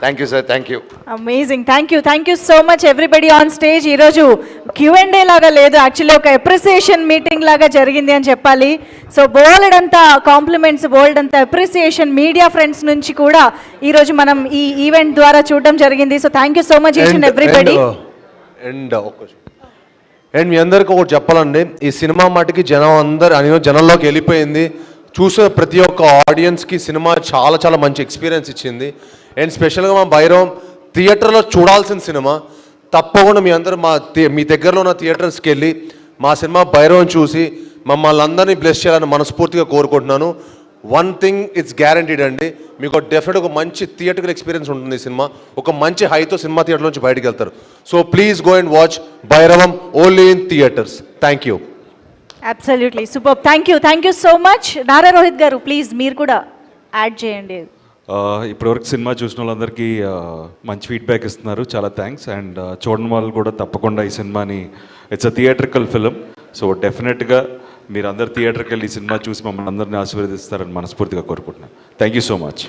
Thank you sir. Thank you. Amazing. Thank you so much everybody on stage. ఈరోజు Q&A లాగా లేదు, యాక్చువల్లీ ఒక అప్రిసియేషన్ మీటింగ్ లాగా జరిగింది అని చెప్పాలి. సో బోల్డ్ అంతా కాంప్లిమెంట్స్, బోల్డ్ అంతా అప్రిసియేషన్ మీడియా ఫ్రెండ్స్ నుంచి కూడా ఈరోజు మనం ఈ ఈవెంట్ ద్వారా చూడడం జరిగింది. So thank you so much each and everybody. And మీ అందరికీ ఒకటి చెప్పాలండి, ఈ సినిమా మాటికి జనంలోకి వెళ్ళిపోయింది. చూసిన ప్రతి ఒక్క ఆడియన్స్కి సినిమా చాలా చాలా మంచి ఎక్స్పీరియన్స్ ఇచ్చింది. అండ్ స్పెషల్గా మా భైరవం థియేటర్లో చూడాల్సిన సినిమా. తప్పకుండా మీ అందరూ మీ దగ్గరలో ఉన్న థియేటర్స్కి వెళ్ళి మా సినిమా భైరవం చూసి మమ్మల్ని అందరినీ బ్లెస్ చేయాలని మనస్ఫూర్తిగా కోరుకుంటున్నాను. వన్ థింగ్ ఇట్స్ గ్యారంటీడ్ అండి, మీకు డెఫినెట్ ఒక మంచి థియేటర్ ఎక్స్పీరియన్స్ ఉంటుంది. ఈ సినిమా ఒక మంచి హైతో సినిమా థియేటర్ నుంచి బయటకు వెళ్తారు. So please go and watch Bhairavam only in theatres. Thank you. Absolutely super. Thank you so much. Nara Rohit గారు ప్లీజ్ మీరు కూడా యాడ్ చేయండి. ఇప్పటివరకు సినిమా చూసిన వాళ్ళందరికీ మంచి ఫీడ్బ్యాక్ ఇస్తున్నారు, చాలా థ్యాంక్స్. అండ్ చూడని వాళ్ళు కూడా తప్పకుండా ఈ సినిమాని, it's a theatrical film. So డెఫినెట్గా మీరు అందరు థియేటర్కి వెళ్ళి ఈ సినిమా చూసి మమ్మల్ని అందరినీ ఆశీర్వదిస్తారని మనస్ఫూర్తిగా కోరుకుంటున్నాను. Thank you so much.